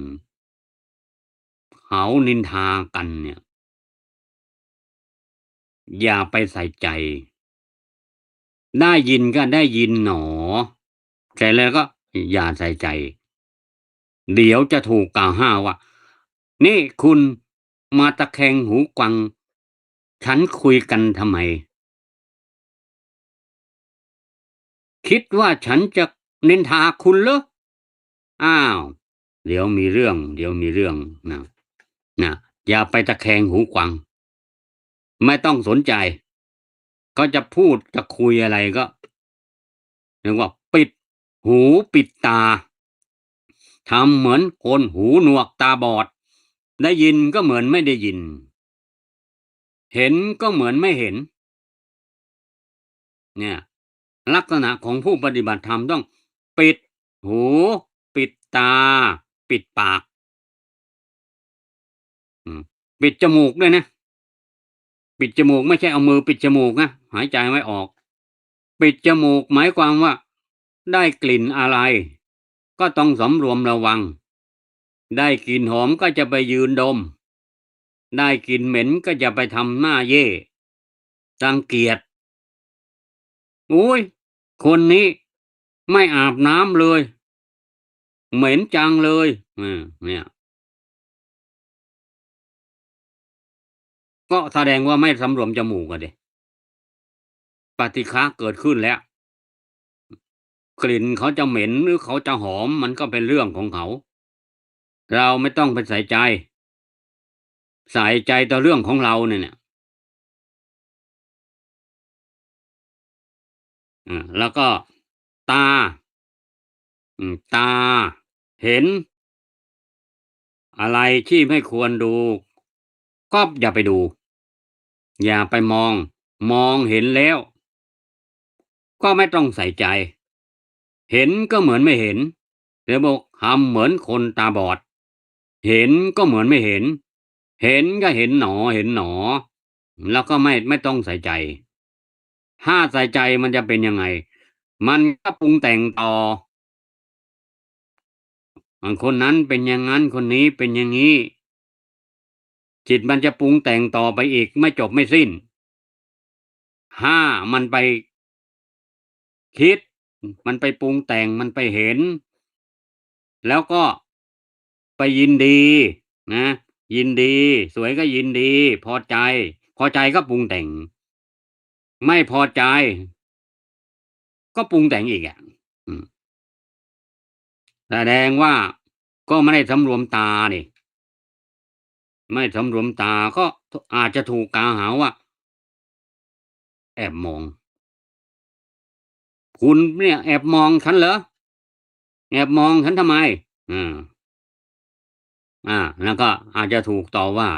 A: เขานินทากันเนี่ยอย่าไปใส่ใจได้ยินก็ได้ยินหนอแต่แล้วก็อย่าใส่ใจ เดี๋ยวจะถูกกล่าวหาว่านี่คุณมาตะแคงหูกวางฉันคุยกันทำไมคิดว่าฉันจะนินทาคุณเหรออ้าวเดี๋ยวมีเรื่องนะนะอย่าไปตะแคงหูกวางไม่ต้องสนใจก็จะพูดจะคุยอะไรก็เรียกว่าปิดหูปิดตาทำเหมือนคนหูหนวกตาบอดได้ยินก็เหมือนไม่ได้ยินเห็นก็เหมือนไม่เห็นเนี่ยลักษณะของผู้ปฏิบัติธรรมต้องปิดหูปิดตาปิดปากอืมปิดจมูกด้วยนะปิดจมูกไม่ใช่เอามือปิดจมูกนะหายใจไม่ออกปิดจมูกหมายความว่าได้กลิ่นอะไรก็ต้องสำรวมระวังได้กลิ่นหอมก็จะไปยืนดมได้กลิ่นเหม็นก็จะไปทำหน้าเย่รังเกียจโอ้ยคนนี้ไม่อาบน้ำเลยเหม็นจังเลยเนี่ยก็แสดงว่าไม่สำรวมจมูกอะดิปฏิฆะเกิดขึ้นแล้วกลิ่นเขาจะเหม็นหรือเขาจะหอมมันก็เป็นเรื่องของเขาเราไม่ต้องไปใส่ใจใส่ใจต่อเรื่องของเราเนี่ยแล้วก็ตาตาเห็นอะไรที่ไม่ควรดูก็อย่าไปดูอย่าไปมองเห็นแล้วก็ไม่ต้องใส่ใจเห็นก็เหมือนไม่เห็นเดี๋ยวบอกทำเหมือนคนตาบอดเห็นก็เหมือนไม่เห็นเห็นก็เห็นหนอเห็นหนอแล้วก็ไม่ต้องใส่ใจถ้าใส่ใจมันจะเป็นยังไงมันก็ปรุงแต่งต่อบางคนนั้นเป็นอย่างนั้นคนนี้เป็นอย่างนี้จิตมันจะปรุงแต่งต่อไปอีกไม่จบไม่สิ้นถ้ามันไปคิดมันไปปรุงแต่งมันไปเห็นแล้วก็ไปยินดีนะยินดีสวยก็ยินดีพอใจก็ปรุงแต่งไม่พอใจก็ปรุงแต่งอีกอะอืมแสดงว่าก็ไม่ได้สำรวมตานี่ไม่สำรวมตาก็อาจจะถูกกล่าวหาว่าแอบมองคุณเนี่ยแอบมองฉันเหรอแอบมองฉันทำไมอาแล้วก็อาจจะถูกต่อว่า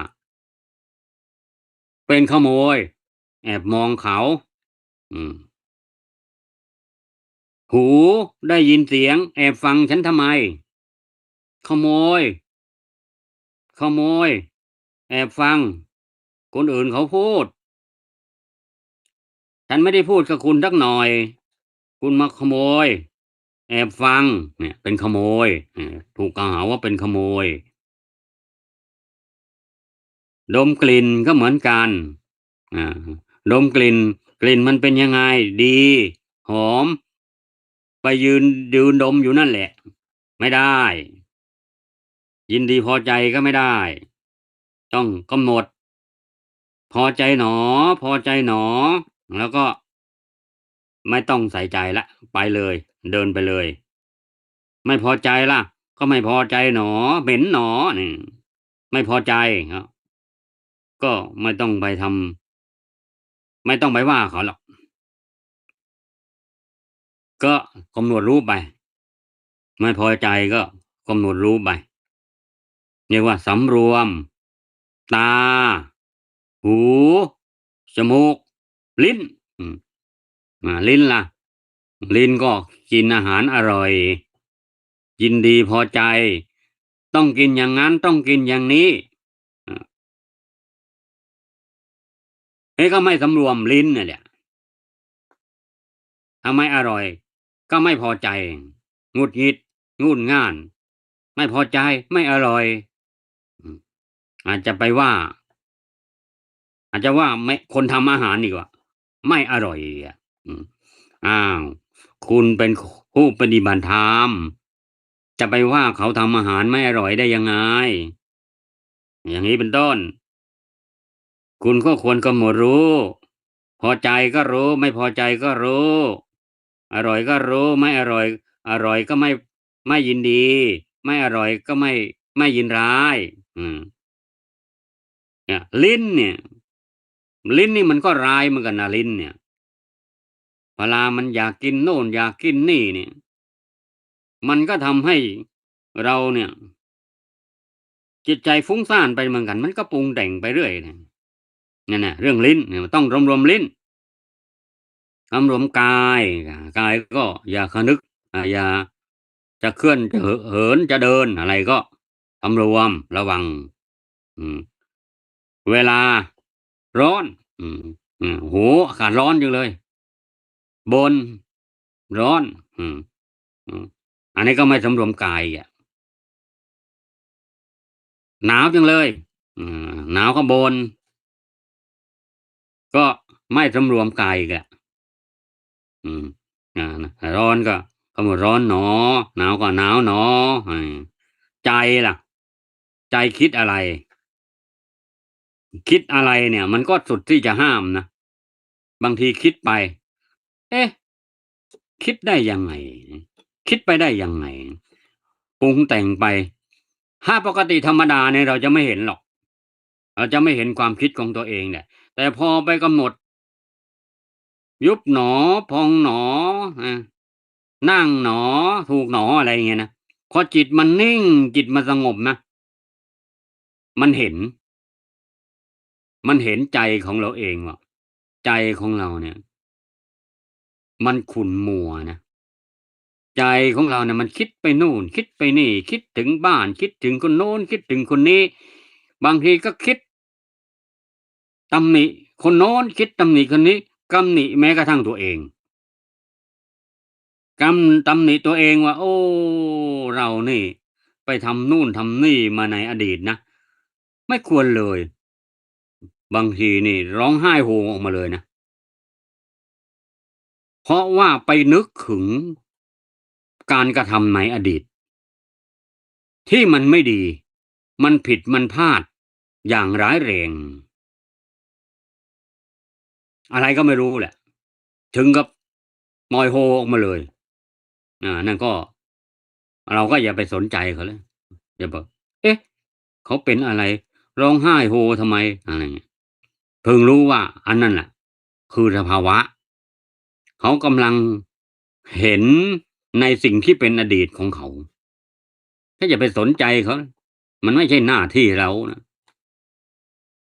A: เป็นขโมยแอบมองเขาอืมหูได้ยินเสียงแอบฟังฉันทำไมขโมยขโมยแอบฟังคนอื่นเขาพูดฉันไม่ได้พูดกับคุณสักหน่อยคุณมาขโมยแอบฟังเนี่ยเป็นขโมยถูกกล่าวหาว่าเป็นขโมยดมกลิ่นก็เหมือนกันอ่าดมกลิ่นมันเป็นยังไงดีหอมไปยืนดมอยู่นั่นแหละไม่ได้ยินดีพอใจก็ไม่ได้ต้องกำหนดพอใจหนอพอใจหนอแล้วก็ไม่ต้องใส่ใจแล้วไปเลยเดินไปเลยไม่พอใจล่ะก็ไม่พอใจหนอเหม็นหนอนี่ไม่พอใจก็ไม่ต้องไปทำไม่ต้องไปว่าเขาหรอกก็กำหนดรู้ไปไม่พอใจก็กำหนดรู้ไปเรียกว่าสำรวมตาหูจมูกลิ้นอืมลิ้นล่ะลิ้นก็กินอาหารอร่อยยินดีพอใจต้องกินอย่างนั้นต้องกินอย่างนี้อาก็ไม่สำรวมลิ้นเนี่ยแหละถ้าไม่อร่อยก็ไม่พอใจหงุดหงิดงุนง่านไม่พอใจไม่อร่อยอืมอาจจะไปว่าอาจจะว่าไม่คนทำอาหารดีกว่าไม่อร่อยอะอืมอ้าวคุณเป็นผู้ปฏิบัติธรรม จะไปว่าเขาทำอาหารไม่อร่อยได้ยังไงอย่างนี้เป็นต้นคุณก็ควรกำหนดรู้พอใจก็รู้ไม่พอใจก็รู้อร่อยก็รู้ไม่อร่อยอร่อยก็ไม่ยินดีไม่อร่อยก็ไม่ยินร้ายอืมเนี่ยลิ้นนี่มันก็ร้ายเหมือนกันนะลิ้นเนี่ยเวลามันอยากกินโน่นอยากกินนี่เนี่ยมันก็ทำให้เราเนี่ยจิตใจฟุ้งซ่านไปเหมือนกันมันก็ปรุงแต่งไปเรื่อยเนี่ยนั่นน่ะเรื่องลิ้นเนี่ยมันต้องรวมๆลิ้นรวมกายกายก็อย่าคะนึกอย่าจะเคลื่อนจะเหินจะเดินอะไรก็สำรวมระวังอืมเวลาร้อนอืมโอ้โฮอากาศร้อนจังเลยบ่นร้อนอืมอืมอันนี้ก็ไม่สำรวมกายอีกอะหนาวจังเลยหนาวก็บ่นก็ไม่สำรวมกายอีกอะอืมร้อนก็กำหนดร้อนหนอหนาวก็หนาวหนอใจล่ะใจคิดอะไรคิดอะไรเนี่ยมันก็สุดที่จะห้ามนะบางทีคิดไปเอ๊ะคิดได้ยังไงคิดไปได้ยังไงปรุงแต่งไปถ้าปกติธรรมดาเนี่ยเราจะไม่เห็นหรอกเราจะไม่เห็นความคิดของตัวเองเนี่ยแต่พอไปกำหนดยุบหนอพองหนออานั่งหนอถูกหนออะไรอย่างเงี้ยนะพอจิตมันนิ่งจิตมันสงบนะมันเห็นมันเห็นใจของเราเองว่าใจของเราเนี่ยมันขุ่นมัวนะ ใจของเราเนี่ยมันคิดไปนู่นคิดไปนี่คิดถึงบ้านคิดถึงคนโน้นคิดถึงคนนี้บางทีก็คิดตำหนิคนโน้นคิดตำหนิคนนี้ตำหนิแม้กระทั่งตัวเองตำหนิตัวเองว่าโอ้เรานี่ไปทำนู่นทำนี่มาในอดีตนะไม่ควรเลยบางทีนี่ร้องไห้โฮออกมาเลยนะเพราะว่าไปนึกถึงการกระทำในอดีตที่มันไม่ดีมันผิดมันพลาดอย่างร้ายแรงอะไรก็ไม่รู้แหละ ถึงกับมอยโฮออกมาเลยนั่นก็เราก็อย่าไปสนใจเขาเลยอย่าบอกเอ๊ะเขาเป็นอะไรร้องไห้โฮทำไมอะไรเงี้ยเพิ่งรู้ว่าอันนั้นแหละคือสภาวะเขากำลังเห็นในสิ่งที่เป็นอดีตของเขาถ้าอย่าไปสนใจเขามันไม่ใช่หน้าที่เรานะ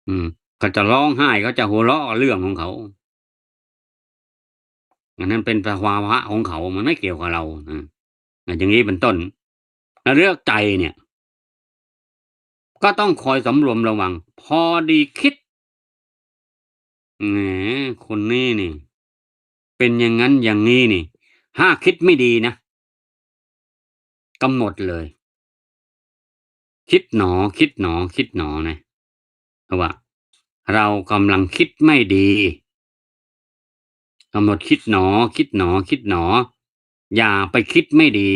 A: อืมเขาจะร้องไห้เขาจะหัวเราะเรื่องของเขาอันนั้นเป็นสภาวะของเขามันไม่เกี่ยวกับเราอย่างงี้เป็นต้นแล้วเรื่องใจเนี่ย ก็ต้องคอยสำรวมระวังพอดีคิดแหมคนนี้นี่เป็นอย่างงั้นอย่างงี้นี่ถ้าคิดไม่ดีนะกำหนดเลยคิดหนอคิดหนอคิดหนอนะว่าเรากำลังคิดไม่ดีกำหนดคิดหนอคิดหนอคิดหนออย่าไปคิดไม่ดี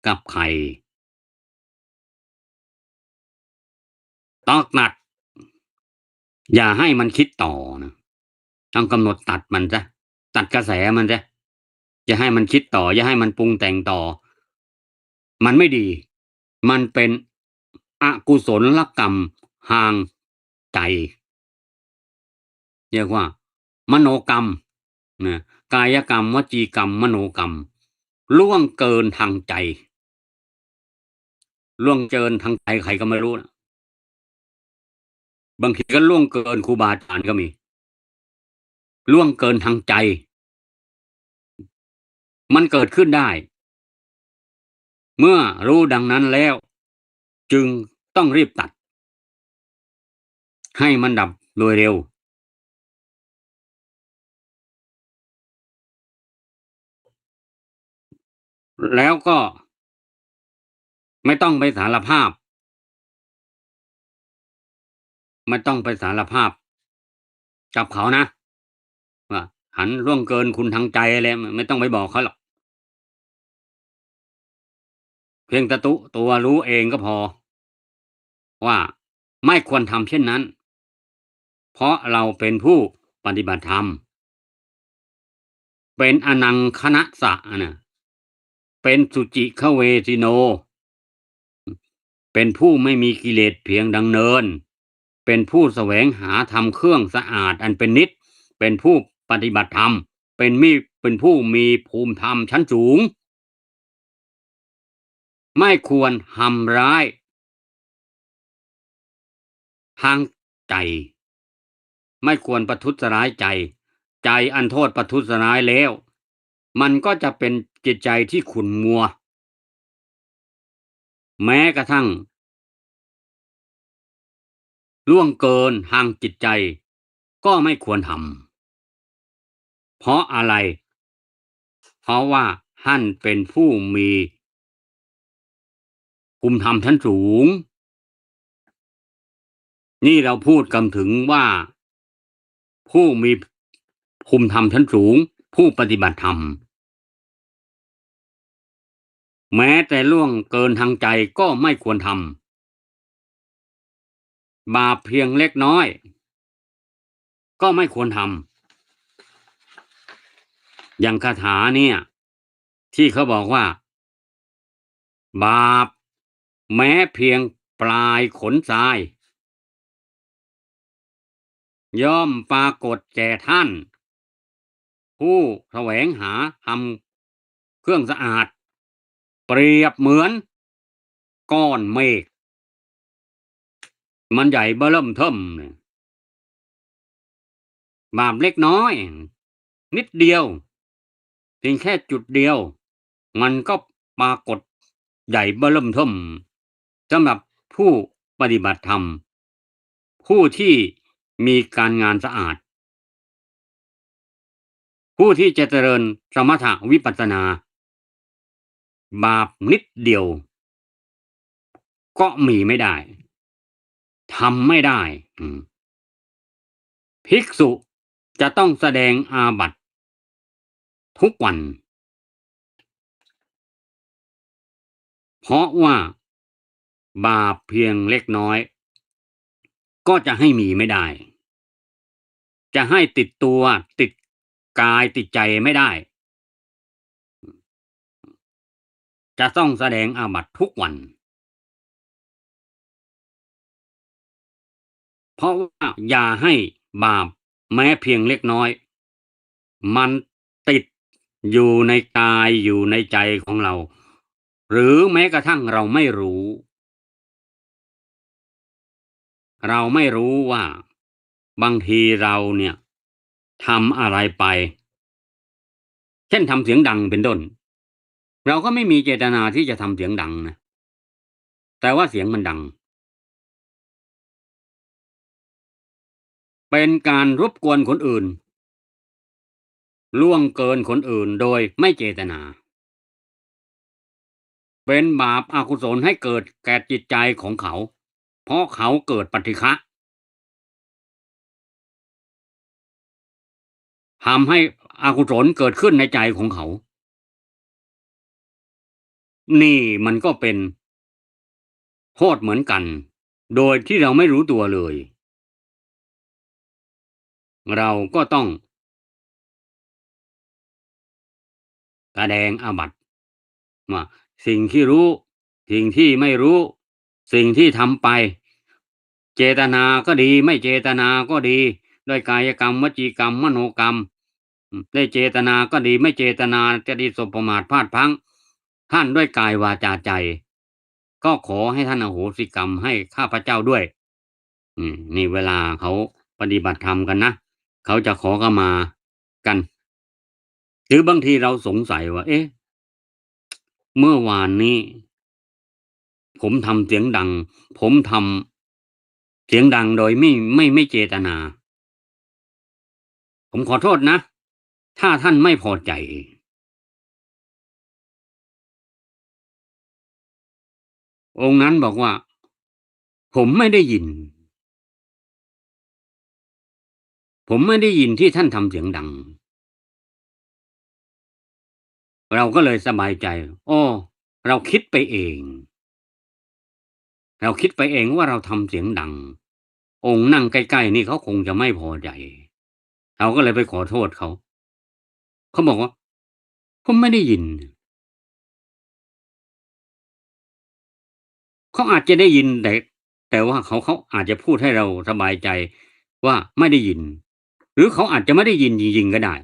A: กับใครตอกหนักอย่าให้มันคิดต่อนะต้องกำหนดตัดมันเสียตัดกระแสมันเสียอย่าให้มันคิดต่ออย่าให้มันปรุงแต่งต่อมันไม่ดี มันเป็นอกุศลกรรมทางใจเรียกว่ามโนกรรมนะกายกรรมวจีกรรมมโนกรรมล่วงเกินทางใจล่วงเกินทางใจใครก็ไม่รู้นะบางทีก็ล่วงเกินครูบาอาจารย์ก็มีล่วงเกินทางใจมันเกิดขึ้นได้เมื่อรู้ดังนั้นแล้วจึงต้องรีบตัดให้มันดับโดยเร็วแล้วก็ไม่ต้องไปสารภาพไม่ต้องไปสารภาพกับเขานะ ว่าหันล่วงเกินคุณทางใจอะไรไม่ต้องไปบอกเขาหรอก เพียงแต่ตัวรู้เองก็พอว่าไม่ควรทำเช่นนั้นเพราะเราเป็นผู้ปฏิบัติธรรมเป็นอนังคณสะนะเป็นสุจิขเวทิโนเป็นผู้ไม่มีกิเลสเพียงดังเนินเป็นผู้แสวงหาธรรมเครื่องสะอาดอันเป็นนิจเป็นผู้ปฏิบัติธรรมเป็นผู้มีภูมิธรรมชั้นสูงไม่ควรทำร้ายทางใจไม่ควรประทุษร้ายใจใจอันโทษประทุษร้ายแล้วมันก็จะเป็นจิตใจที่ขุ่นมัวแม้กระทั่งล่วงเกินทางจิตใจก็ไม่ควรทำเพราะอะไรเพราะว่าท่านเป็นผู้มีภูมิธรรมชั้นสูงนี่เราพูดกันถึงว่าผู้มีภูมิธรรมชั้นสูงผู้ปฏิบัติธรรมแม้แต่ล่วงเกินทางใจก็ไม่ควรทำบาปเพียงเล็กน้อยก็ไม่ควรทำอย่างคาถาเนี่ยที่เขาบอกว่าบาปแม้เพียงปลายขนทรายย่อมปรากฏแก่ท่านผู้แสวงหาทำเครื่องสะอาดเปรียบเหมือนก้อนเมฆมันใหญ่เบ้อเริ่มเทิ่มเนี่ยบาปเล็กน้อยนิดเดียวเพียงแค่จุดเดียวมันก็ปรากฏใหญ่เบ้อเริ่มเทิ่มสำหรับผู้ปฏิบัติธรรมผู้ที่มีการงานสะอาดผู้ที่จะเจริญสมถะวิปัสสนาบาปนิดเดียวก็มีไม่ได้ทำไม่ได้ภิกษุจะต้องแสดงอาบัติทุกวันเพราะว่าบาปเพียงเล็กน้อยก็จะให้มีไม่ได้จะให้ติดตัวติดกายติดใจไม่ได้จะต้องแสดงอาบัติทุกวันเพราะว่าอย่าให้บาปแม้เพียงเล็กน้อยมันติดอยู่ในกายอยู่ในใจของเราหรือแม้กระทั่งเราไม่รู้ว่าบางทีเราเนี่ยทำอะไรไปเช่นทำเสียงดังเป็นต้นเราก็ไม่มีเจตนาที่จะทำเสียงดังนะแต่ว่าเสียงมันดังเป็นการรบกวนคนอื่นล่วงเกินคนอื่นโดยไม่เจตนาเป็นบาปอกุศลให้เกิดแก่จิตใจของเขาเพราะเขาเกิดปฏิฆะทำให้อกุศลเกิดขึ้นในใจของเขานี่มันก็เป็นโทษเหมือนกันโดยที่เราไม่รู้ตัวเลยเราก็ต้องแสดงอาบัติว่าสิ่งที่รู้สิ่งที่ไม่รู้สิ่งที่ทำไปเจตนาก็ดีไม่เจตนาก็ดีด้วยกายกรรมวจีกรรมมโนกรรมได้เจตนาก็ดีไม่เจตนาจะดีสบประมาทพลาดพลั้งท่านด้วยกายวาจาใจก็ขอให้ท่านอโหสิกรรมให้ข้าพเจ้าด้วยนี่เวลาเขาปฏิบัติธรรมกันนะเขาจะขอขมากันหรือบางทีเราสงสัยว่าเอ๊ะเมื่อวานนี้ผมทำเสียงดังผมทำเสียงดังโดยไม่เจตนาผมขอโทษนะถ้าท่านไม่พอใจองค์นั้นบอกว่าผมไม่ได้ยินผมไม่ได้ยินที่ท่านทำเสียงดังเราก็เลยสบายใจอ้อ เราคิดไปเอง เราคิดไปเองว่าเราทำเสียงดัง องค์นั่งใกล้ๆนี่เขาคงจะไม่พอใจเราก็เลยไปขอโทษเขา เขาบอกว่าผมไม่ได้ยิน เขาอาจจะได้ยินแต่ว่าเขาอาจจะพูดให้เราสบายใจว่าไม่ได้ยิน หรือเขาอาจจะไม่ได้ยินจริงๆก็ได้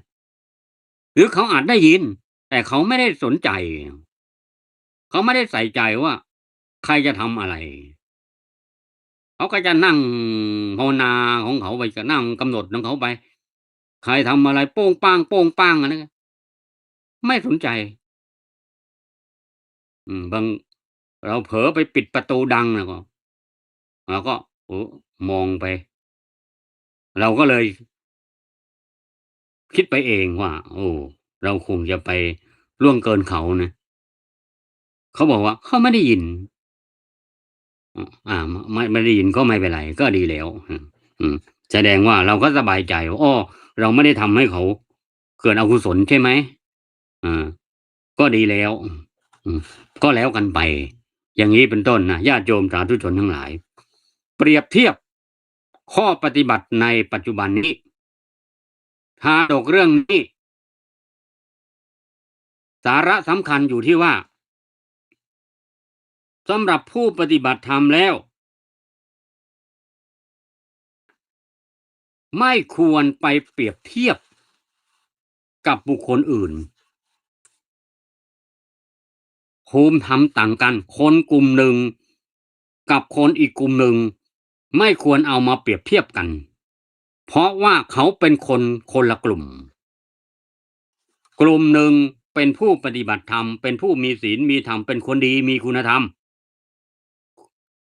A: หรือเขาอาจได้ยินแต่เขาไม่ได้สนใจ เขาไม่ได้ใส่ใจว่าใครจะทำอะไร เขาก็จะนั่งภาวนาของเขาไปก็นั่งกำหนดของเขาไปใครทำอะไรโป้งป้างโป้งป้างอะไรไม่สนใจบางเราเผลอไปปิดประตูดังแล้วก็เราก็โอ้มองไปเราก็เลยคิดไปเองว่าโอ้เราคงจะไปล่วงเกินเขานะเขาบอกว่าเขาไม่ได้ยินไม่ได้ยินก็ไม่เป็นไรก็ดีแล้วอืมแสดงว่าเราก็สบายใจว่าอ้อเราไม่ได้ทำให้เขาเกิดอกุศลใช่ไหมอาก็ดีแล้วอืมก็แล้วกันไปอย่างงี้เป็นต้นนะญาติโยมสาธุชนทั้งหลายเปรียบเทียบข้อปฏิบัติในปัจจุบันนี้ชาดกเรื่องนี้สาระสำคัญอยู่ที่ว่าสำหรับผู้ปฏิบัติธรรมแล้วไม่ควรไปเปรียบเทียบกับบุคคลอื่นภูมิธรรมต่างกันคนกลุ่มหนึ่งกับคนอีกกลุ่มหนึ่งไม่ควรเอามาเปรียบเทียบกันเพราะว่าเขาเป็นคนคนละกลุ่มกลุ่มหนึ่งเป็นผู้ปฏิบัติธรรมเป็นผู้มีศีลมีธรรมเป็นคนดีมีคุณธรรม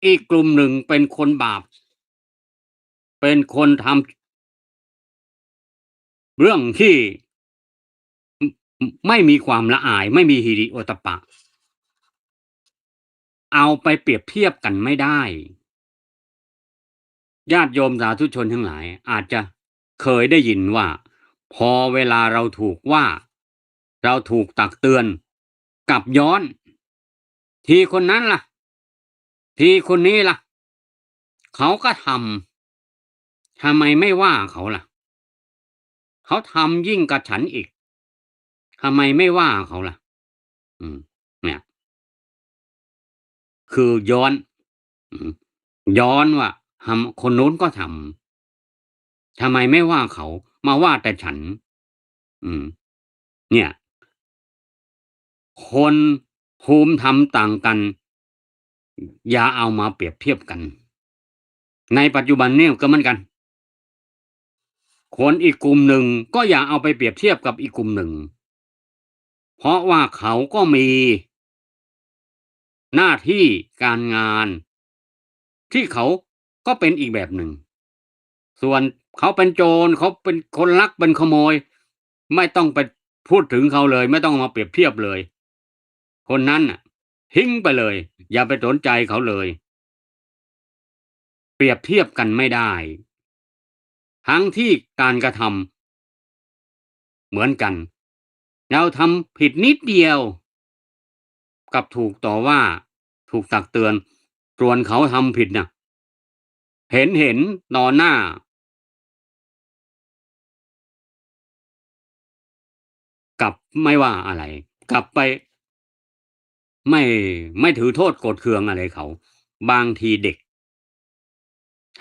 A: อีกกลุ่มหนึ่งเป็นคนบาปเป็นคนทำเรื่องที่ไม่มีความละอายไม่มีหิริโอตตัปปะเอาไปเปรียบเทียบกันไม่ได้ญาติโยมสาธุชนทั้งหลายอาจจะเคยได้ยินว่าพอเวลาเราถูกว่าเราถูกตักเตือนกลับย้อนทีคนนั้นล่ะทีคนนี้ล่ะเขาก็ทำไมไม่ว่าเขาล่ะเขาทำยิ่งกว่าฉันอีกทำไมไม่ว่าเขาล่ะอืมเนี่ยคือย้อนอืมย้อนว่าคนนู้นก็ทำไมไม่ว่าเขามาว่าแต่ฉันอืมเนี่ยคนภูมิธรรมต่างกันอย่าเอามาเปรียบเทียบกันในปัจจุบันเนี่ยก็เหมือนกันคนอีกกลุ่มหนึ่งก็อย่าเอาไปเปรียบเทียบกับอีกกลุ่มหนึ่งเพราะว่าเขาก็มีหน้าที่การงานที่เขาก็เป็นอีกแบบหนึ่งส่วนเขาเป็นโจรเขาเป็นคนลักเป็นขโมยไม่ต้องไปพูดถึงเขาเลยไม่ต้องมาเปรียบเทียบเลยคนนั้นน่ะทิ้งไปเลยอย่าไปสนใจเขาเลยเปรียบเทียบกันไม่ได้ทั้งที่การกระทำเหมือนกันเราทำผิดนิดเดียวกับถูกต่อว่าถูกตักเตือนส่วนเขาทำผิดน่ะเห็นต่อหน้ากลับไม่ว่าอะไรกลับไปไม่ไม่ถือโทษโกรธเคืองอะไรเขาบางทีเด็ก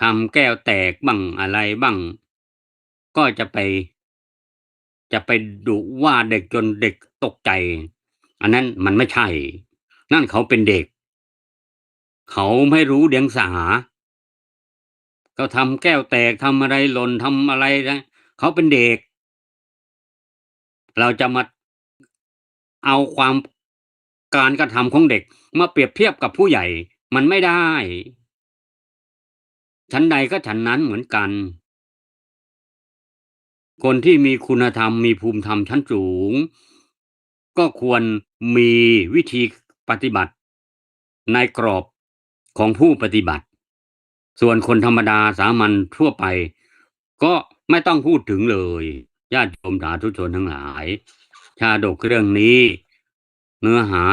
A: ทำแก้วแตกบ้างอะไรบ้างก็จะไปดุว่าเด็กจนเด็กตกใจอันนั้นมันไม่ใช่นั่นเขาเป็นเด็กเขาไม่รู้เดียงสาเขาทำแก้วแตกทำอะไรหล่นทำอะไรนะเขาเป็นเด็กเราจะมาเอาการกระทำของเด็กมาเปรียบเทียบกับผู้ใหญ่มันไม่ได้ฉันใดก็ฉันนั้นเหมือนกันคนที่มีคุณธรรมมีภูมิธรรมชั้นสูงก็ควรมีวิธีปฏิบัติในกรอบของผู้ปฏิบัติส่วนคนธรรมดาสามัญทั่วไปก็ไม่ต้องพูดถึงเลยญาติโยมสาธุชนทั้งหลายชาดกเรื่องนี้เนื้อหา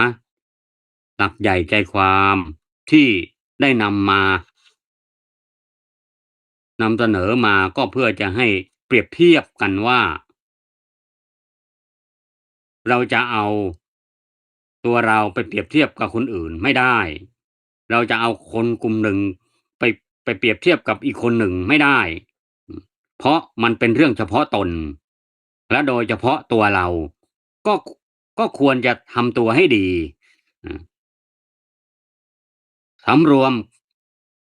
A: หลักใหญ่ใจความที่ได้นำเสนอมาก็เพื่อจะให้เปรียบเทียบกันว่าเราจะเอาตัวเราไปเปรียบเทียบกับคนอื่นไม่ได้ เราจะเอาคนกลุ่มหนึ่งไปเปรียบเทียบกับอีกคนหนึ่งไม่ได้เพราะมันเป็นเรื่องเฉพาะตนและโดยเฉพาะตัวเราก็ควรจะทำตัวให้ดีสำรวม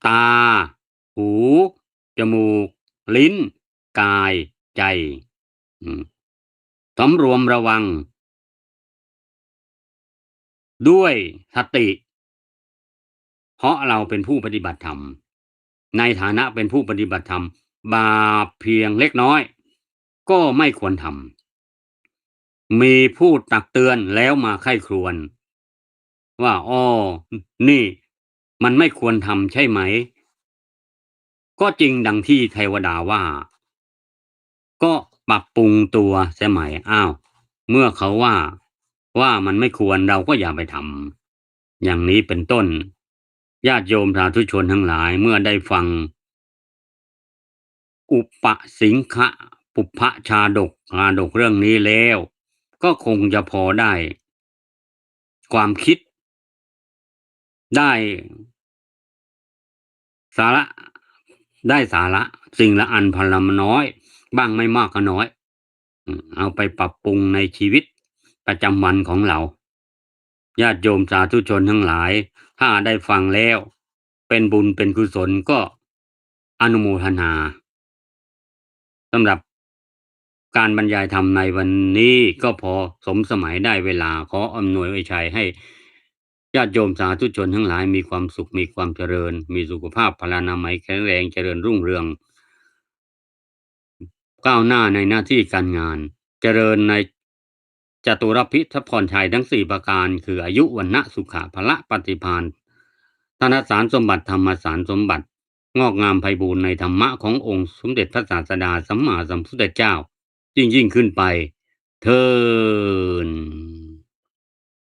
A: ตาหูจมูกลิ้นกายใจสำรวมระวังด้วยสติเพราะเราเป็นผู้ปฏิบัติธรรมในฐานะเป็นผู้ปฏิบัติธรรมบาปเพียงเล็กน้อยก็ไม่ควรทำมีผู้ตักเตือนแล้วมาไข้ครวญว่าอ้อนี่มันไม่ควรทำใช่ไหมก็จริงดังที่เทวดาว่าก็ปรับปรุงตัวเสียใหม่อ้าวเมื่อเขาว่ามันไม่ควรเราก็อย่าไปทำอย่างนี้เป็นต้นญาติโยมสาธุชนทั้งหลายเมื่อได้ฟังอุปสิงคะปุพพชาดกเรื่องนี้แล้วก็คงจะพอได้ความคิดได้สาระสาระสิ่งละอันพนละน้อยบ้างไม่มากก็น้อยเอาไปปรับปรุงในชีวิตประจำวันของเราญาติโยมสาธุชนทั้งหลายถ้าได้ฟังแล้วเป็นบุญเป็นกุศลก็อนุโมทนาสำหรับการบรรยายธรรมในวันนี้ก็พอสมสมัยได้เวลาขออำนวยอวยชัยให้ญาติโยมสาธุชนทั้งหลายมีความสุขมีความเจริญมีสุขภาพพลานามัยแข็งแรงเจริญรุ่งเรืองก้าวหน้าในหน้าที่การงานเจริญในจตุรพิธพรชัยทั้ง4ประการคืออายุวันนะสุขะพละปฏิภาณธนสารสมบัติธรรมสารสมบัติงอกงามไพบูรณ์ในธรรมะขององค์สมเด็จพระศาสดาสัมมาสัมพุทธเจ้ายิ่งขึ้นไปเทิน